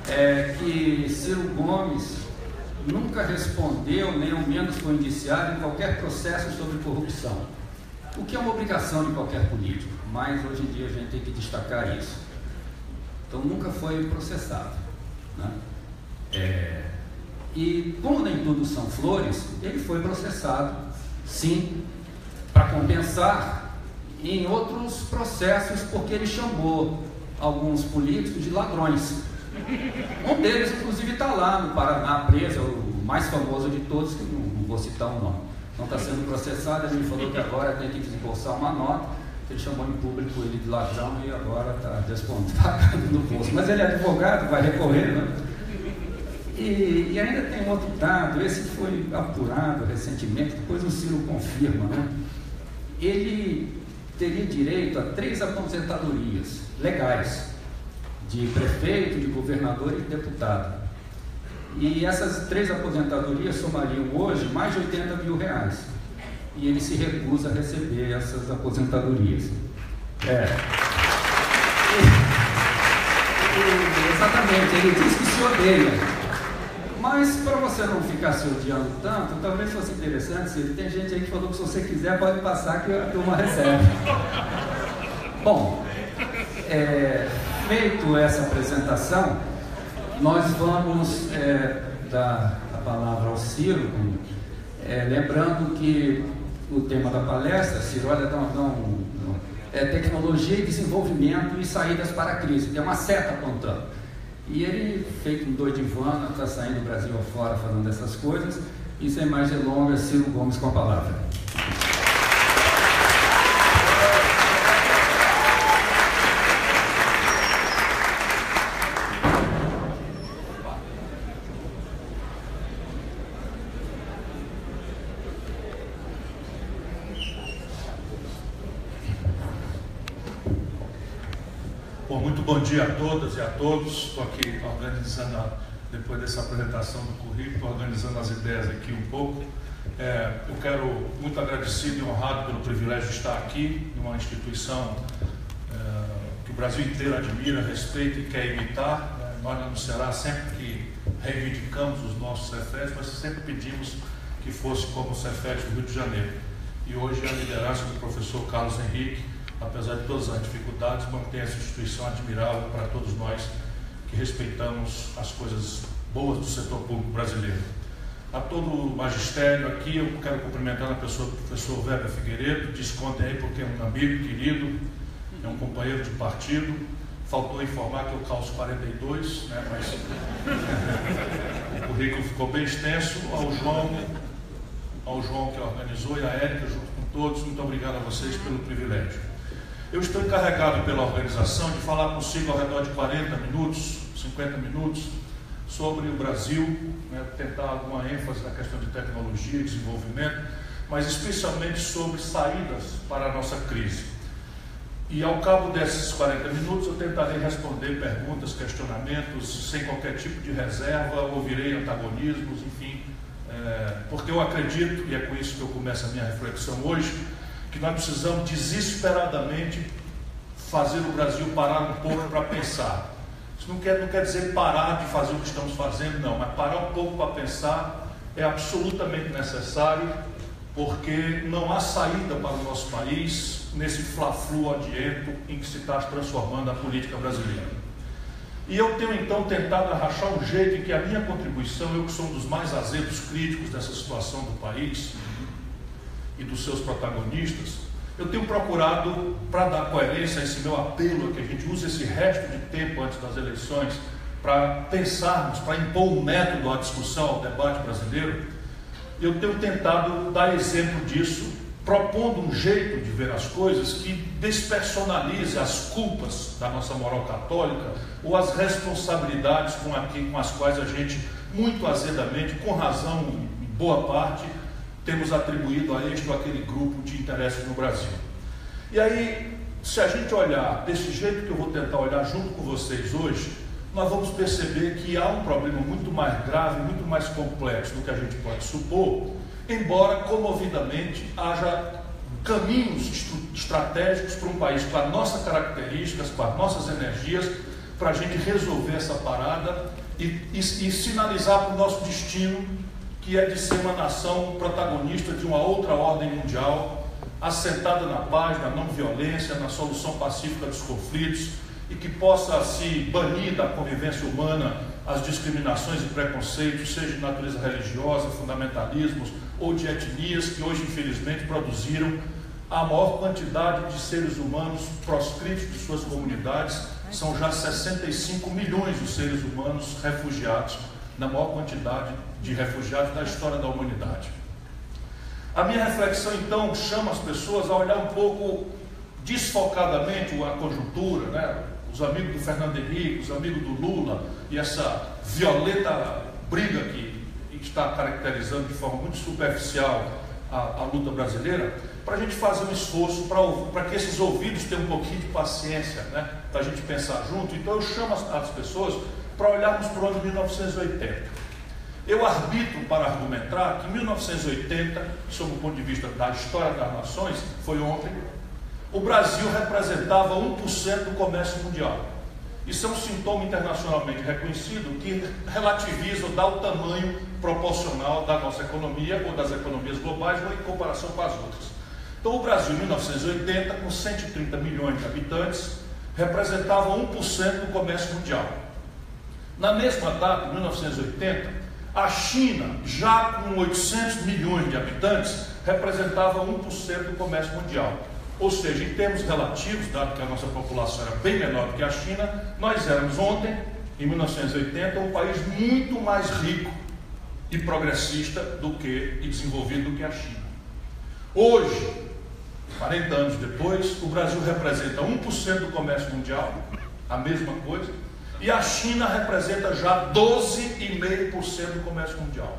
é que Ciro Gomes nunca respondeu, nem ao menos foi indiciado em qualquer processo sobre corrupção, o que é uma obrigação de qualquer político, mas hoje em dia a gente tem que destacar isso. Então nunca foi processado, né? E como nem tudo são flores, ele foi processado, sim, para compensar em outros processos, porque ele chamou alguns políticos de ladrões. Um deles, inclusive, está lá no Paraná, preso, o mais famoso de todos, que não vou citar o nome. Não está sendo processado, ele me falou que agora tem que desembolsar uma nota, ele chamou em público ele de ladrão e agora está pagando no bolso. Mas ele é advogado, vai recorrer, né? E ainda tem um outro dado, esse foi apurado recentemente, depois o Ciro confirma, né? Ele teria direito a 3 aposentadorias legais, de prefeito, de governador e de deputado. E essas 3 aposentadorias somariam hoje mais de R$80 mil. E ele se recusa a receber essas aposentadorias. Exatamente, ele diz que se odeia. Mas para você não ficar se odiando tanto, talvez fosse interessante, se tem gente aí que falou que se você quiser pode passar que a turma recebe. Bom, feito essa apresentação, nós vamos dar a palavra ao Ciro, lembrando que o tema da palestra, Ciro, olha, é tecnologia e desenvolvimento e saídas para a crise, tem uma seta apontando. E ele, feito um doido de Ivana, está saindo do Brasil afora falando dessas coisas, e sem mais delongas, Ciro Gomes com a palavra. Muito bom dia a todas e a todos. Estou aqui organizando, depois dessa apresentação do currículo, organizando as ideias aqui um pouco. Eu quero, muito agradecido e honrado pelo privilégio de estar aqui, numa instituição que o Brasil inteiro admira, respeita e quer imitar. Nós não será sempre que reivindicamos os nossos Cefetes, mas sempre pedimos que fosse como o Cefet do Rio de Janeiro. E hoje a liderança do professor Carlos Henrique, apesar de todas as dificuldades, mantém essa instituição admirável para todos nós que respeitamos as coisas boas do setor público brasileiro. A todo o magistério aqui, eu quero cumprimentar a pessoa do professor Weber Figueiredo, descontem aí porque é um amigo querido, é um companheiro de partido. Faltou informar que eu calço 42, né, mas o currículo ficou bem extenso. Ao João que organizou e a Érica, junto com todos, muito obrigado a vocês pelo privilégio. Eu estou encarregado pela organização de falar consigo ao redor de 40 minutos, 50 minutos, sobre o Brasil, né, tentar alguma ênfase na questão de tecnologia e desenvolvimento, mas especialmente sobre saídas para a nossa crise. E ao cabo desses 40 minutos eu tentarei responder perguntas, questionamentos, sem qualquer tipo de reserva, ouvirei antagonismos, enfim, porque eu acredito, e é com isso que eu começo a minha reflexão hoje, que nós precisamos desesperadamente fazer o Brasil parar um pouco para pensar. Isso não quer dizer parar de fazer o que estamos fazendo, não, mas parar um pouco para pensar é absolutamente necessário, porque não há saída para o nosso país nesse fla-flu odiento em que se está transformando a política brasileira. E eu tenho então tentado arranjar um jeito em que a minha contribuição, eu que sou um dos mais azedos críticos dessa situação do país e dos seus protagonistas, eu tenho procurado, para dar coerência a esse meu apelo, que a gente use esse resto de tempo antes das eleições para pensarmos, para impor um método à discussão, ao debate brasileiro. Eu tenho tentado dar exemplo disso, propondo um jeito de ver as coisas que despersonalize as culpas da nossa moral católica ou as responsabilidades com as quais a gente, muito azedamente, com razão em boa parte, temos atribuído a este ou aquele grupo de interesses no Brasil. E aí, se a gente olhar desse jeito que eu vou tentar olhar junto com vocês hoje, nós vamos perceber que há um problema muito mais grave, muito mais complexo do que a gente pode supor, embora comovidamente haja caminhos estratégicos para um país com as nossas características, com as nossas energias, para a gente resolver essa parada e sinalizar para o nosso destino, que é de ser uma nação protagonista de uma outra ordem mundial, assentada na paz, na não violência, na solução pacífica dos conflitos, e que possa se banir da convivência humana as discriminações e preconceitos, seja de natureza religiosa, fundamentalismos ou de etnias que hoje, infelizmente, produziram a maior quantidade de seres humanos proscritos de suas comunidades. São já 65 milhões de seres humanos refugiados, na maior quantidade de refugiados da história da humanidade. A minha reflexão, então, chama as pessoas a olhar um pouco desfocadamente a conjuntura, né? Os amigos do Fernando Henrique, os amigos do Lula e essa violenta briga que está caracterizando de forma muito superficial a luta brasileira, para a gente fazer um esforço para que esses ouvidos tenham um pouquinho de paciência, né? Para a gente pensar junto. Então eu chamo as pessoas para olharmos para o ano de 1980. Eu arbitro para argumentar que 1980, sob o ponto de vista da história das nações, foi ontem, o Brasil representava 1% do comércio mundial. Isso é um sintoma internacionalmente reconhecido que relativiza ou dá o tamanho proporcional da nossa economia ou das economias globais ou em comparação com as outras. Então o Brasil, em 1980, com 130 milhões de habitantes, representava 1% do comércio mundial. Na mesma data, em 1980, a China, já com 800 milhões de habitantes, representava 1% do comércio mundial. Ou seja, em termos relativos, dado que a nossa população era bem menor do que a China, nós éramos ontem, em 1980, um país muito mais rico e progressista e desenvolvido do que a China. Hoje, 40 anos depois, o Brasil representa 1% do comércio mundial, a mesma coisa, e a China representa já 12,5% do comércio mundial.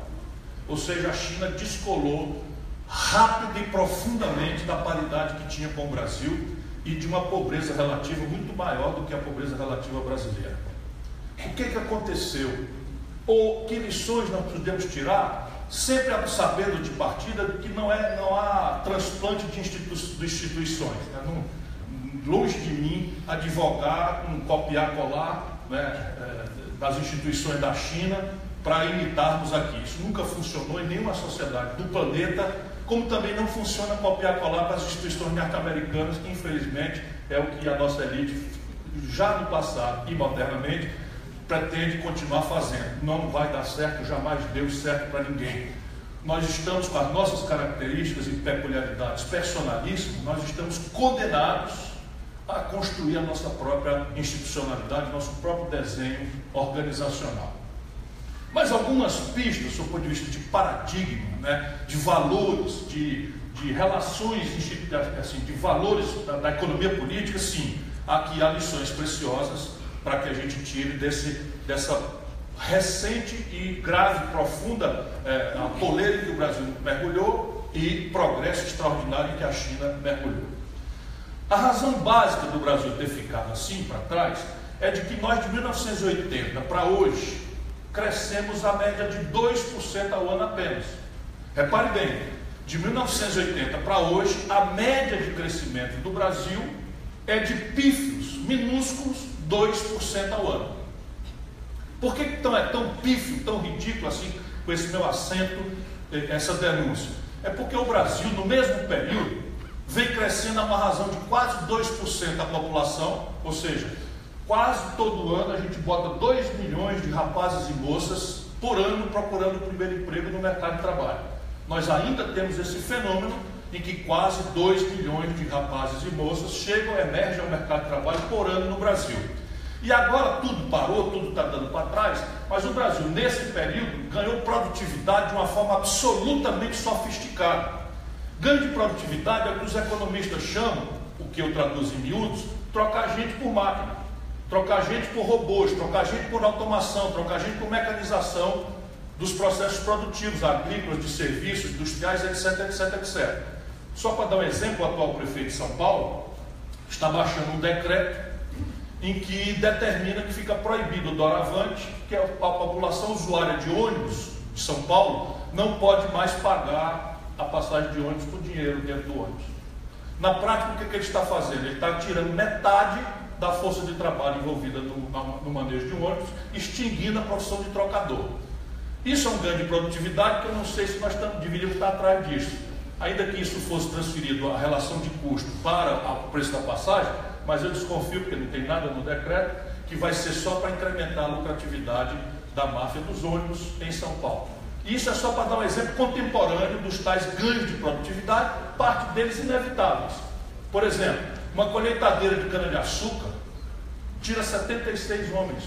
Ou seja, a China descolou rápido e profundamente da paridade que tinha com o Brasil e de uma pobreza relativa muito maior do que a pobreza relativa brasileira. O que aconteceu? Ou que lições nós podemos tirar? Sempre sabendo de partida que não há transplante de instituições. Né? Longe de mim advogar, copiar, colar, né, das instituições da China para imitarmos aqui. Isso nunca funcionou em nenhuma sociedade do planeta, como também não funciona copiar e colar para as instituições norte-americanas, que infelizmente é o que a nossa elite, já no passado e modernamente, pretende continuar fazendo. Não vai dar certo, jamais deu certo para ninguém. Nós estamos com as nossas características e peculiaridades personalíssimas, nós estamos condenados a construir a nossa própria institucionalidade, nosso próprio desenho organizacional. Mas algumas pistas, do ponto de vista de paradigma, né, de valores, de relações, assim, de valores da economia política, sim, aqui há lições preciosas para que a gente tire dessa recente e grave, profunda a poleira em que o Brasil mergulhou e progresso extraordinário em que a China mergulhou. A razão básica do Brasil ter ficado assim para trás é de que nós, de 1980 para hoje, crescemos a média de 2% ao ano apenas. Repare bem, de 1980 para hoje, a média de crescimento do Brasil é de pífios, minúsculos, 2% ao ano. Por que então é tão pífio, tão ridículo assim, com esse meu acento, essa denúncia? É porque o Brasil, no mesmo período, vem crescendo a uma razão de quase 2% da população, ou seja, quase todo ano a gente bota 2 milhões de rapazes e moças por ano procurando o primeiro emprego no mercado de trabalho. Nós ainda temos esse fenômeno em que quase 2 milhões de rapazes e moças emergem ao mercado de trabalho por ano no Brasil. E agora tudo parou, tudo está dando para trás, mas o Brasil, nesse período, ganhou produtividade de uma forma absolutamente sofisticada. Ganho de produtividade é o que os economistas chamam, o que eu traduzo em miúdos, trocar gente por máquina, trocar gente por robôs, trocar gente por automação, trocar gente por mecanização dos processos produtivos, agrícolas, de serviços, industriais, etc, etc, etc. Só para dar um exemplo, o atual prefeito de São Paulo está baixando um decreto em que determina que fica proibido o doravante, que a população usuária de ônibus de São Paulo não pode mais pagar a passagem de ônibus por dinheiro dentro do ônibus. Na prática, o que ele está fazendo? Ele está tirando metade da força de trabalho envolvida no manejo de um ônibus, extinguindo a profissão de trocador. Isso é um ganho de produtividade que eu não sei se nós deveríamos estar atrás disso. Ainda que isso fosse transferido a relação de custo para o preço da passagem, mas eu desconfio, porque não tem nada no decreto, que vai ser só para incrementar a lucratividade da máfia dos ônibus em São Paulo. E isso é só para dar um exemplo contemporâneo dos tais ganhos de produtividade, parte deles inevitáveis. Por exemplo, uma colheitadeira de cana-de-açúcar tira 76 homens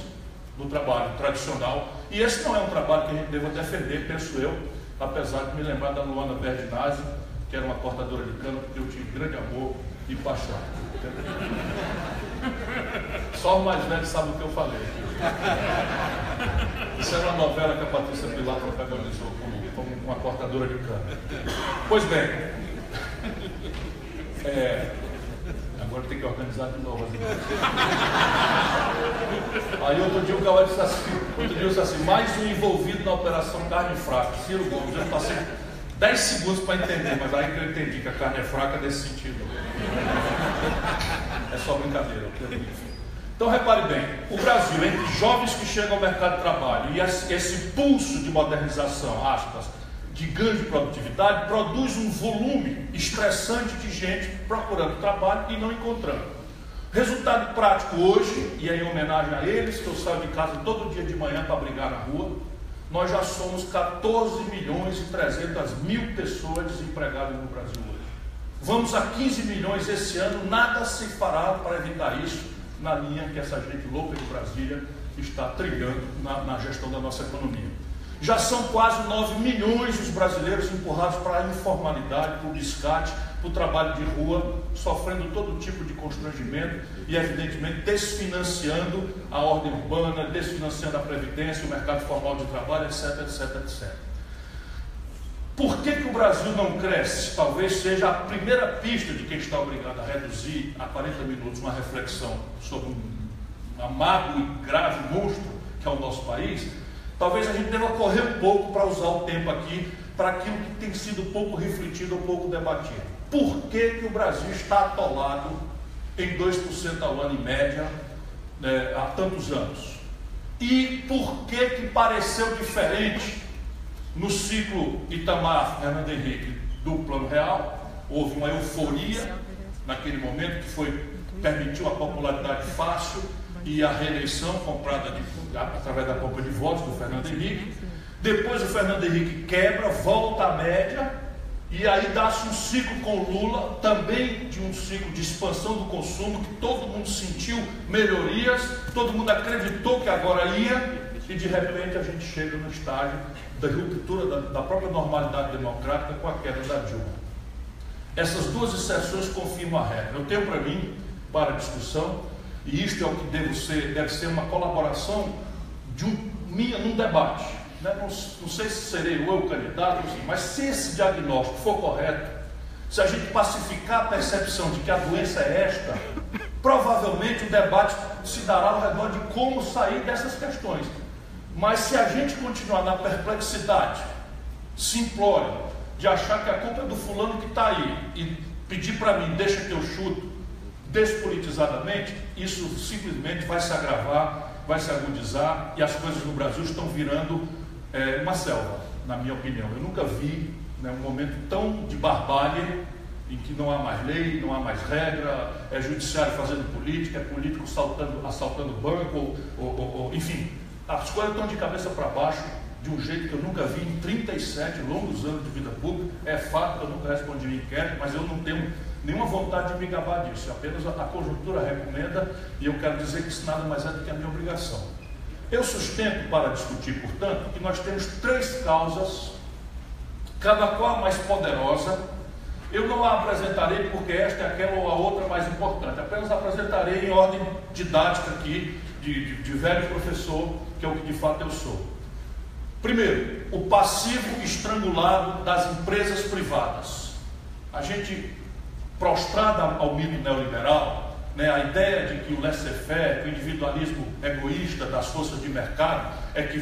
do trabalho tradicional, e esse não é um trabalho que a gente deva defender, penso eu, apesar de me lembrar da Luana Berdinazzi, que era uma cortadora de cana, porque eu tive grande amor e paixão. Só o mais velho sabe o que eu falei. Isso era uma novela que a Patrícia Pilar protagonizou como uma cortadora de cana. Pois bem, agora tem que organizar de novo as ideias. Aí outro dia o Cauã disse assim, mais um envolvido na operação carne fraca, Ciro Gomes. Eu passei 10 segundos para entender, mas aí que eu entendi que a carne é fraca nesse sentido. É só brincadeira. Então repare bem, o Brasil, entre jovens que chegam ao mercado de trabalho e esse pulso de modernização, aspas, de ganho de produtividade, produz um volume estressante de gente procurando trabalho e não encontrando. Resultado prático hoje, e é em homenagem a eles, que eu saio de casa todo dia de manhã para brigar na rua, nós já somos 14.300.000 pessoas desempregadas no Brasil hoje. Vamos a 15 milhões esse ano, nada se fará para evitar isso, na linha que essa gente louca de Brasília está trilhando na gestão da nossa economia. Já são quase 9 milhões os brasileiros empurrados para a informalidade, para o descarte, para o trabalho de rua, sofrendo todo tipo de constrangimento e, evidentemente, desfinanciando a ordem urbana, desfinanciando a previdência, o mercado formal de trabalho, etc, etc, etc. Por que o Brasil não cresce? Talvez seja a primeira pista de quem está obrigado a reduzir a 40 minutos uma reflexão sobre um amargo e grave monstro que é o nosso país. Talvez a gente deva correr um pouco para usar o tempo aqui para aquilo que tem sido pouco refletido ou pouco debatido. Por que o Brasil está atolado em 2% ao ano em média há tantos anos? E por que pareceu diferente no ciclo Itamar Fernando Henrique do Plano Real? Houve uma euforia naquele momento que permitiu a popularidade fácil e a reeleição comprada através da compra de votos do Fernando Henrique. Depois o Fernando Henrique quebra, volta à média, e aí dá-se um ciclo com Lula, também de um ciclo de expansão do consumo, que todo mundo sentiu melhorias, todo mundo acreditou que agora ia, e de repente a gente chega no estágio da ruptura da própria normalidade democrática com a queda da Dilma. Essas duas exceções confirmam a regra. Eu tenho para mim, para discussão, e isto é o que deve ser uma colaboração num debate. Né? Não sei se serei eu o candidato, mas se esse diagnóstico for correto, se a gente pacificar a percepção de que a doença é esta, provavelmente o debate se dará ao redor de como sair dessas questões. Mas se a gente continuar na perplexidade simplória de achar que a culpa é do fulano que está aí e pedir para mim, deixa que eu chuto, despolitizadamente, isso simplesmente vai se agravar, vai se agudizar, e as coisas no Brasil estão virando uma selva, na minha opinião. Eu nunca vi um momento tão de barbárie, em que não há mais lei, não há mais regra, é judiciário fazendo política, é político assaltando banco, enfim, as coisas estão de cabeça para baixo, de um jeito que eu nunca vi em 37 longos anos de vida pública. É fato que eu nunca respondi um inquérito, mas eu não tenho nenhuma vontade de me gabar disso, apenas a conjuntura recomenda, e eu quero dizer que isso nada mais é do que a minha obrigação. Eu sustento, para discutir, portanto, que nós temos 3 causas, cada qual mais poderosa. Eu não a apresentarei porque esta é aquela ou a outra mais importante, apenas apresentarei em ordem didática aqui, de velho professor, que é o que de fato eu sou. Primeiro, o passivo estrangulado das empresas privadas. A gente, prostrada ao mito neoliberal, a ideia de que o laissez-faire, que o individualismo egoísta das forças de mercado é que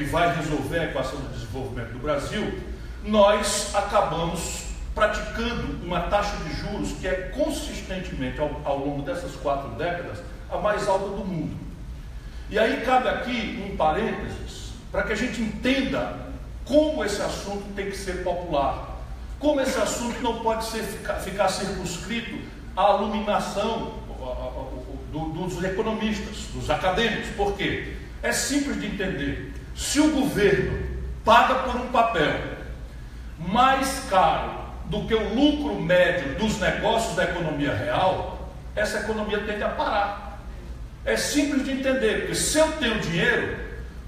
vai resolver a equação do desenvolvimento do Brasil, nós acabamos praticando uma taxa de juros que é consistentemente, ao longo dessas 4 décadas, a mais alta do mundo. E aí cabe aqui um parênteses, para que a gente entenda como esse assunto tem que ser popular, como esse assunto não pode ficar circunscrito à iluminação dos economistas, dos acadêmicos. Por quê? É simples de entender. Se o governo paga por um papel mais caro do que o lucro médio dos negócios da economia real, essa economia tende a parar. É simples de entender, porque se eu tenho dinheiro,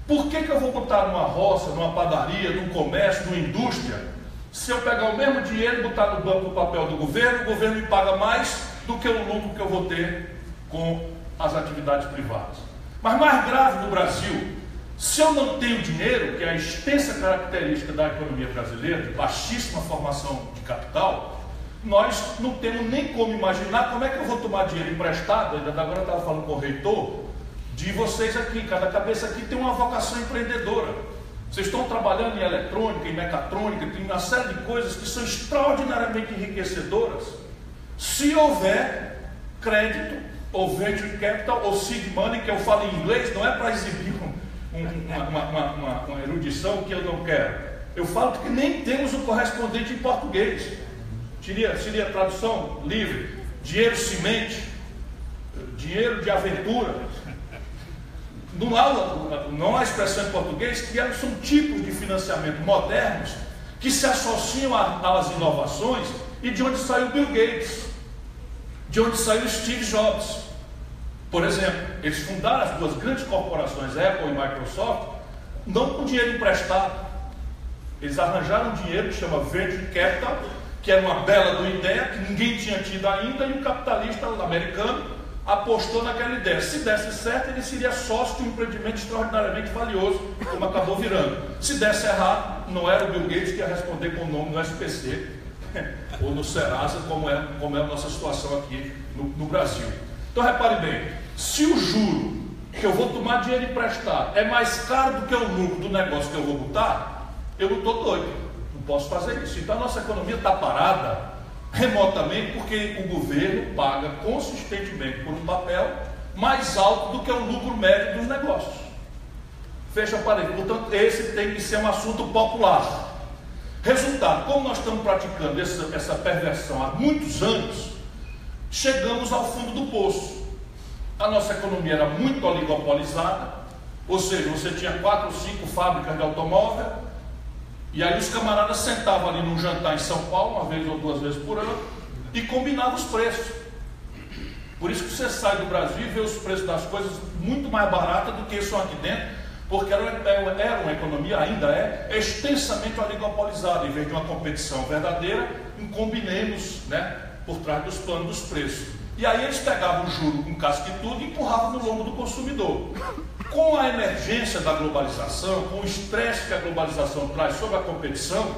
por que eu vou botar numa roça, numa padaria, num comércio, numa indústria, se eu pegar o mesmo dinheiro e botar no banco o papel do governo, o governo me paga mais do que o lucro que eu vou ter com as atividades privadas. Mas mais grave no Brasil, se eu não tenho dinheiro, que é a extensa característica da economia brasileira, de baixíssima formação de capital, nós não temos nem como imaginar como é que eu vou tomar dinheiro emprestado. Ainda agora eu estava falando com o reitor, de vocês aqui, cada cabeça aqui tem uma vocação empreendedora. Vocês estão trabalhando em eletrônica, em mecatrônica, tem uma série de coisas que são extraordinariamente enriquecedoras, se houver crédito, ou venture capital, ou seed money, que eu falo em inglês, não é para exibir uma erudição que eu não quero. Eu falo que nem temos o correspondente em português. Seria tradução livre: dinheiro semente, dinheiro de aventura. Não há expressão em português, que são tipos de financiamento modernos que se associam às inovações, e de onde saiu Bill Gates, de onde saiu Steve Jobs. Por exemplo, eles fundaram as 2 grandes corporações, Apple e Microsoft, não com dinheiro emprestado. Eles arranjaram um dinheiro que chama Venture Capital, que era uma bela ideia que ninguém tinha tido ainda, e um capitalista americano apostou naquela ideia. Se desse certo, ele seria sócio de um empreendimento extraordinariamente valioso, como acabou virando. Se desse errado, não era o Bill Gates que ia responder com o nome no SPC ou no Serasa, como é a nossa situação aqui no Brasil. Então repare bem, se o juro que eu vou tomar dinheiro emprestado é mais caro do que o lucro do negócio que eu vou botar, eu não estou doido, não posso fazer isso. Então a nossa economia está parada remotamente porque o governo paga consistentemente por um papel mais alto do que o lucro médio dos negócios. Fecha a parede. Portanto, esse tem que ser um assunto popular. Resultado: como nós estamos praticando essa perversão há muitos anos, chegamos ao fundo do poço. A nossa economia era muito oligopolizada, ou seja, você tinha 4 ou 5 fábricas de automóvel, e aí os camaradas sentavam ali num jantar em São Paulo, 1 vez ou 2 vezes por ano, e combinavam os preços. Por isso que você sai do Brasil e vê os preços das coisas muito mais baratas do que são aqui dentro, porque era uma economia, ainda é, extensamente oligopolizada. Em vez de uma competição verdadeira, combinemos, por trás dos planos dos preços. E aí eles pegavam o juro com casca e tudo e empurravam no lombo do consumidor. Com a emergência da globalização, com o estresse que a globalização traz sobre a competição,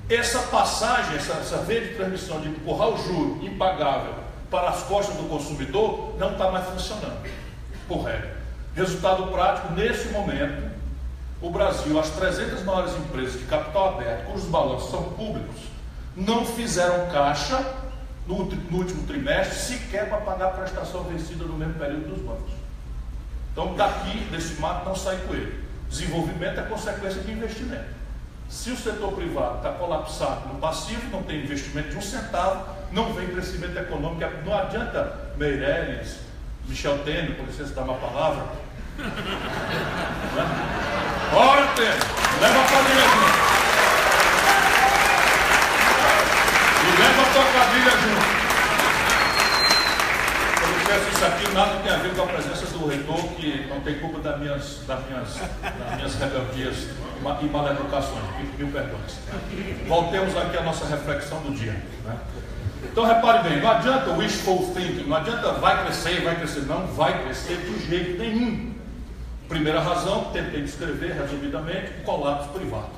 essa passagem, essa via de transmissão de empurrar o juro impagável para as costas do consumidor não está mais funcionando, por regra. Resultado prático: nesse momento, o Brasil, as 300 maiores empresas de capital aberto, cujos balanços são públicos, não fizeram caixa no último trimestre, sequer para pagar a prestação vencida no mesmo período dos bancos. Então, daqui, desse mato, não sai coelho. Desenvolvimento é consequência de investimento. Se o setor privado está colapsado no passivo, não tem investimento de 1 centavo, não vem crescimento econômico. Não adianta Meirelles, Michel Temer, por licença dar uma palavra. Olha, Temer, leva a família junto. E leva a tua quadrilha junto. Isso aqui nada tem a ver com a presença do reitor, que não tem culpa das minhas rebeldias e maleducações. Mil perdões. Voltemos aqui à nossa reflexão do dia. Então repare bem, não adianta wishful thinking, não adianta vai crescer, não vai crescer de jeito nenhum. Primeira razão, tentei descrever resumidamente, o colapso privado.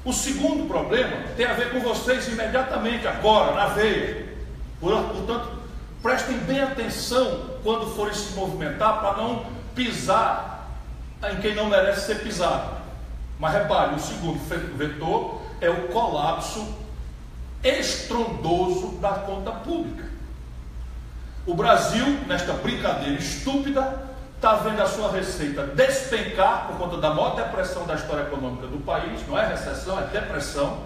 O segundo problema tem a ver com vocês imediatamente, agora, na veia. Portanto, prestem bem atenção quando forem se movimentar para não pisar em quem não merece ser pisado. Mas repare, o segundo vetor é o colapso estrondoso da conta pública. O Brasil, nesta brincadeira estúpida, está vendo a sua receita despencar por conta da maior depressão da história econômica do país. Não é recessão, é depressão.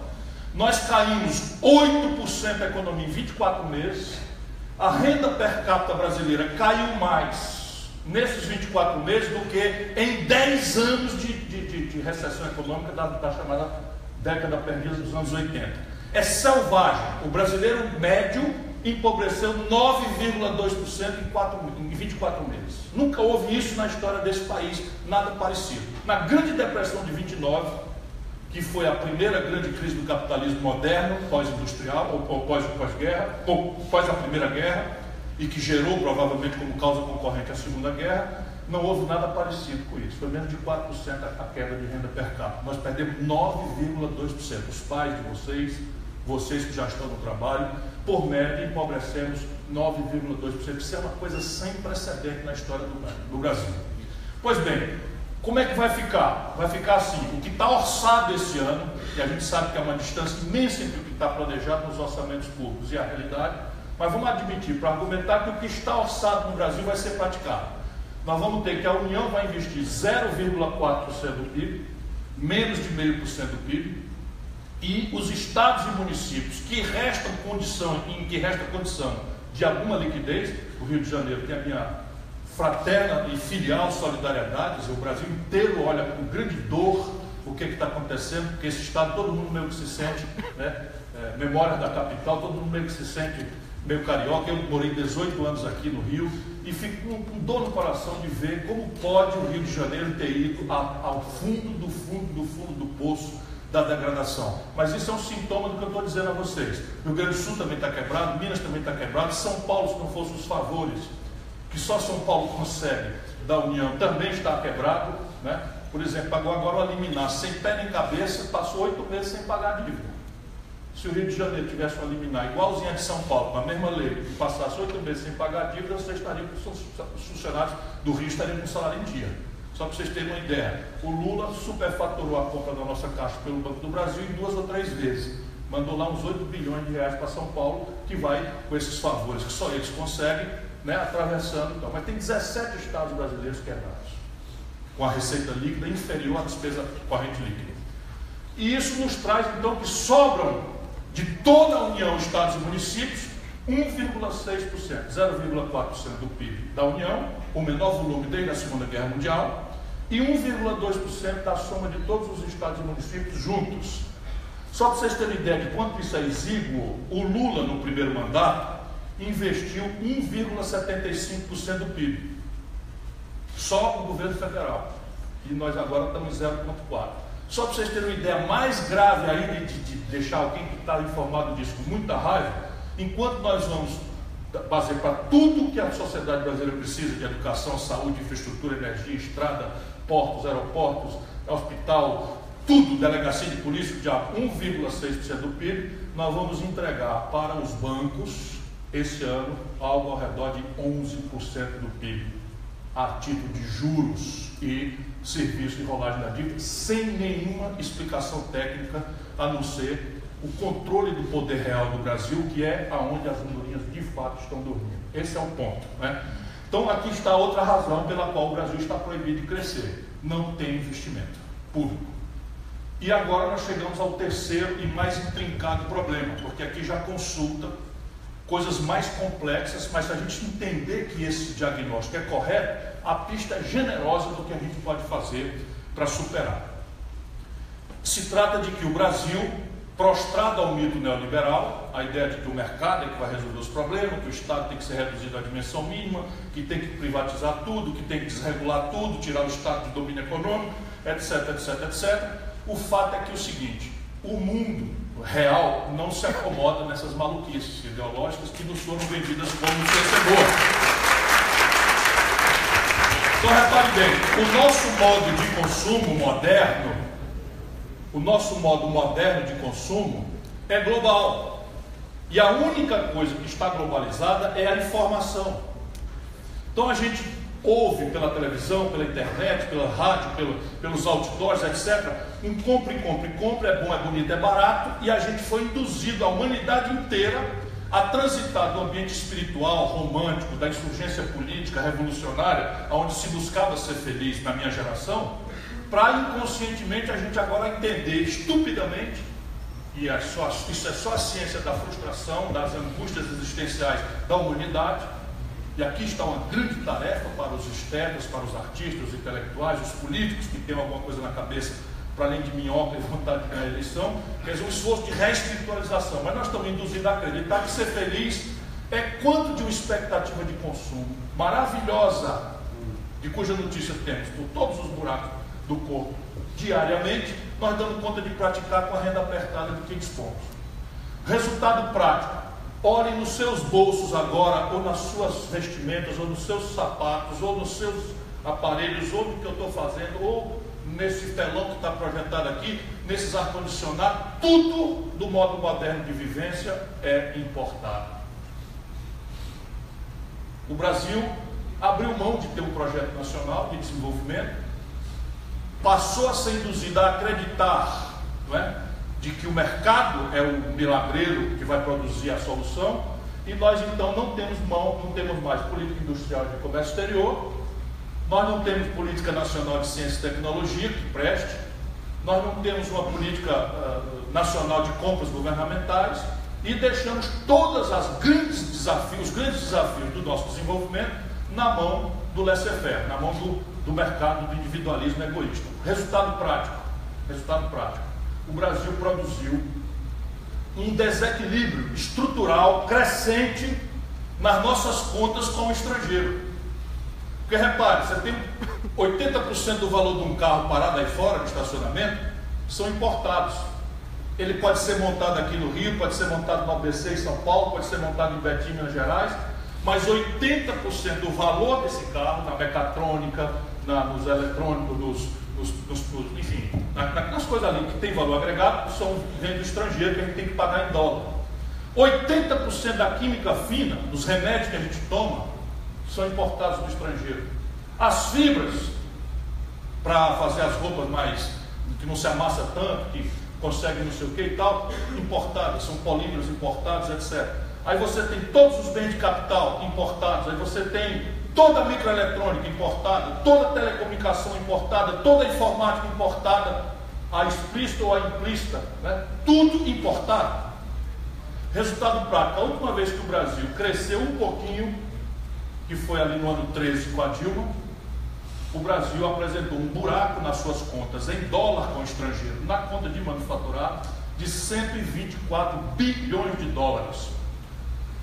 Nós caímos 8% da economia em 24 meses. A renda per capita brasileira caiu mais nesses 24 meses do que em 10 anos de recessão econômica da chamada década perdida dos anos 80. É selvagem. O brasileiro médio empobreceu 9,2% em 24 meses. Nunca houve isso na história desse país, nada parecido. Na Grande Depressão de 29, que foi a primeira grande crise do capitalismo moderno, pós-industrial, ou pós-guerra, ou pós a Primeira Guerra, e que gerou provavelmente como causa concorrente a Segunda Guerra, não houve nada parecido com isso. Foi menos de 4% a queda de renda per capita. Nós perdemos 9,2%. Os pais de vocês que já estão no trabalho, por média, empobrecemos 9,2%. Isso é uma coisa sem precedente na história do Brasil. Pois bem, como é que vai ficar? Vai ficar assim, o que está orçado esse ano, e a gente sabe que é uma distância imensa entre o que está planejado nos orçamentos públicos e a realidade, mas vamos admitir, para argumentar que o que está orçado no Brasil vai ser praticado. Nós vamos ter que a União vai investir 0,4% do PIB, menos de 0,5% do PIB, e os estados e municípios que resta condição de alguma liquidez, o Rio de Janeiro tem a minha fraterna e filial solidariedade, o Brasil inteiro olha com grande dor o que está acontecendo, porque esse estado todo mundo meio que se sente, né, memória da capital, todo mundo meio que se sente meio carioca. Eu morei 18 anos aqui no Rio e fico com dor no coração de ver como pode o Rio de Janeiro ter ido ao fundo do poço da degradação. Mas isso é um sintoma do que eu estou dizendo a vocês. Rio Grande do Sul também está quebrado, Minas também está quebrado, São Paulo, se não fossem os favores que só São Paulo consegue da União, também está quebrado, né? Por exemplo, pagou agora o liminar sem pé nem cabeça, passou 8 meses sem pagar a dívida. Se o Rio de Janeiro tivesse uma liminar igualzinha a de São Paulo, com a mesma lei, e passasse 8 meses sem pagar a dívida, vocês estariam com os funcionários do Rio estariam com salário em dia. Só para vocês terem uma ideia, o Lula superfaturou a compra da nossa Caixa pelo Banco do Brasil em 2 ou 3 vezes. Mandou lá uns 8 bilhões de reais para São Paulo, que vai com esses favores que só eles conseguem, né, atravessando. Então. Mas tem 17 estados brasileiros quebrados, com a receita líquida inferior à despesa corrente líquida. E isso nos traz, então, que sobram de toda a União, estados e municípios, 1,6%, 0,4% do PIB da União, o menor volume desde a Segunda Guerra Mundial, e 1,2% da soma de todos os estados e municípios juntos. Só para vocês terem ideia de quanto isso é exíguo, o Lula, no primeiro mandato, investiu 1,75% do PIB. Só o governo federal. E nós agora estamos em 0,4%. Só para vocês terem uma ideia mais grave aí de deixar alguém que está informado disso com muita raiva, enquanto nós vamos fazer para tudo que a sociedade brasileira precisa de educação, saúde, infraestrutura, energia, estrada, portos, aeroportos, hospital, tudo, delegacia de polícia, de 1,6% do PIB, nós vamos entregar para os bancos, esse ano, algo ao redor de 11% do PIB, a título de juros e serviço de rolagem da dívida, sem nenhuma explicação técnica, a não ser o controle do poder real do Brasil, que é aonde as minorias de fato estão dormindo. Esse é o ponto, né? Então aqui está outra razão pela qual o Brasil está proibido de crescer: não tem investimento público. E agora nós chegamos ao terceiro e mais intrincado problema, porque aqui já consulta coisas mais complexas, mas se a gente entender que esse diagnóstico é correto, a pista é generosa do que a gente pode fazer para superar. Se trata de que o Brasil, prostrado ao mito neoliberal, a ideia de que o mercado é que vai resolver os problemas, que o Estado tem que ser reduzido à dimensão mínima, que tem que privatizar tudo, que tem que desregular tudo, tirar o Estado de domínio econômico, etc, etc, etc. O fato é que é o seguinte: o mundo real não se acomoda nessas maluquices ideológicas que nos foram vendidas como vencedor. Então repare bem, o nosso modo de consumo moderno, o nosso modo moderno de consumo é global. E a única coisa que está globalizada é a informação. Então a gente ouve pela televisão, pela internet, pela rádio, pelos outdoors, etc. Um compre, compre, compre, é bom, é bonito, é barato, e a gente foi induzido, a humanidade inteira, a transitar do ambiente espiritual, romântico, da insurgência política, revolucionária, onde se buscava ser feliz na minha geração, para inconscientemente a gente agora entender estupidamente, e isso é só a ciência da frustração, das angústias existenciais da humanidade. E aqui está uma grande tarefa para os estetas, para os artistas, os intelectuais, os políticos que têm alguma coisa na cabeça, para além de minhoca e vontade de ganhar a eleição, quer dizer, um esforço de reespiritualização. Mas nós estamos induzidos a acreditar que ser feliz é quanto de uma expectativa de consumo maravilhosa, de cuja notícia temos por todos os buracos do corpo diariamente, nós damos conta de praticar com a renda apertada de que dispomos. Resultado prático: olhem nos seus bolsos agora, ou nas suas vestimentas, ou nos seus sapatos, ou nos seus aparelhos, ou no que eu estou fazendo, ou nesse telão que está projetado aqui, nesses ar-condicionados. Tudo do modo moderno de vivência é importado. O Brasil abriu mão de ter um projeto nacional de desenvolvimento, passou a ser induzido a acreditar, não é, de que o mercado é o milagreiro que vai produzir a solução, e nós então não temos mais política industrial de comércio exterior, nós não temos política nacional de ciência e tecnologia que preste, nós não temos uma política nacional de compras governamentais, e deixamos todos os grandes desafios do nosso desenvolvimento na mão do laissez-faire, na mão do mercado do individualismo egoísta. Resultado prático: o Brasil produziu um desequilíbrio estrutural crescente nas nossas contas com o estrangeiro. Porque repare, você tem 80% do valor de um carro parado aí fora, de estacionamento, são importados. Ele pode ser montado aqui no Rio, pode ser montado na ABC em São Paulo, pode ser montado em Betim, Minas Gerais, mas 80% do valor desse carro, na mecatrônica, nos eletrônicos, enfim, nas coisas ali que tem valor agregado, vem do estrangeiro, que a gente tem que pagar em dólar. 80% da química fina, dos remédios que a gente toma, são importados do estrangeiro. As fibras, para fazer as roupas mais, que não se amassa tanto, que conseguem não sei o que e tal, importadas, são polímeros importados, etc. Aí você tem todos os bens de capital importados, aí você tem toda a microeletrônica importada, toda a telecomunicação importada, toda a informática importada, a explícita ou a implícita, né? Tudo importado. Resultado prático: a última vez que o Brasil cresceu um pouquinho, que foi ali no ano 13 com a Dilma, o Brasil apresentou um buraco nas suas contas em dólar com o estrangeiro, na conta de manufaturado, de 124 bilhões de dólares.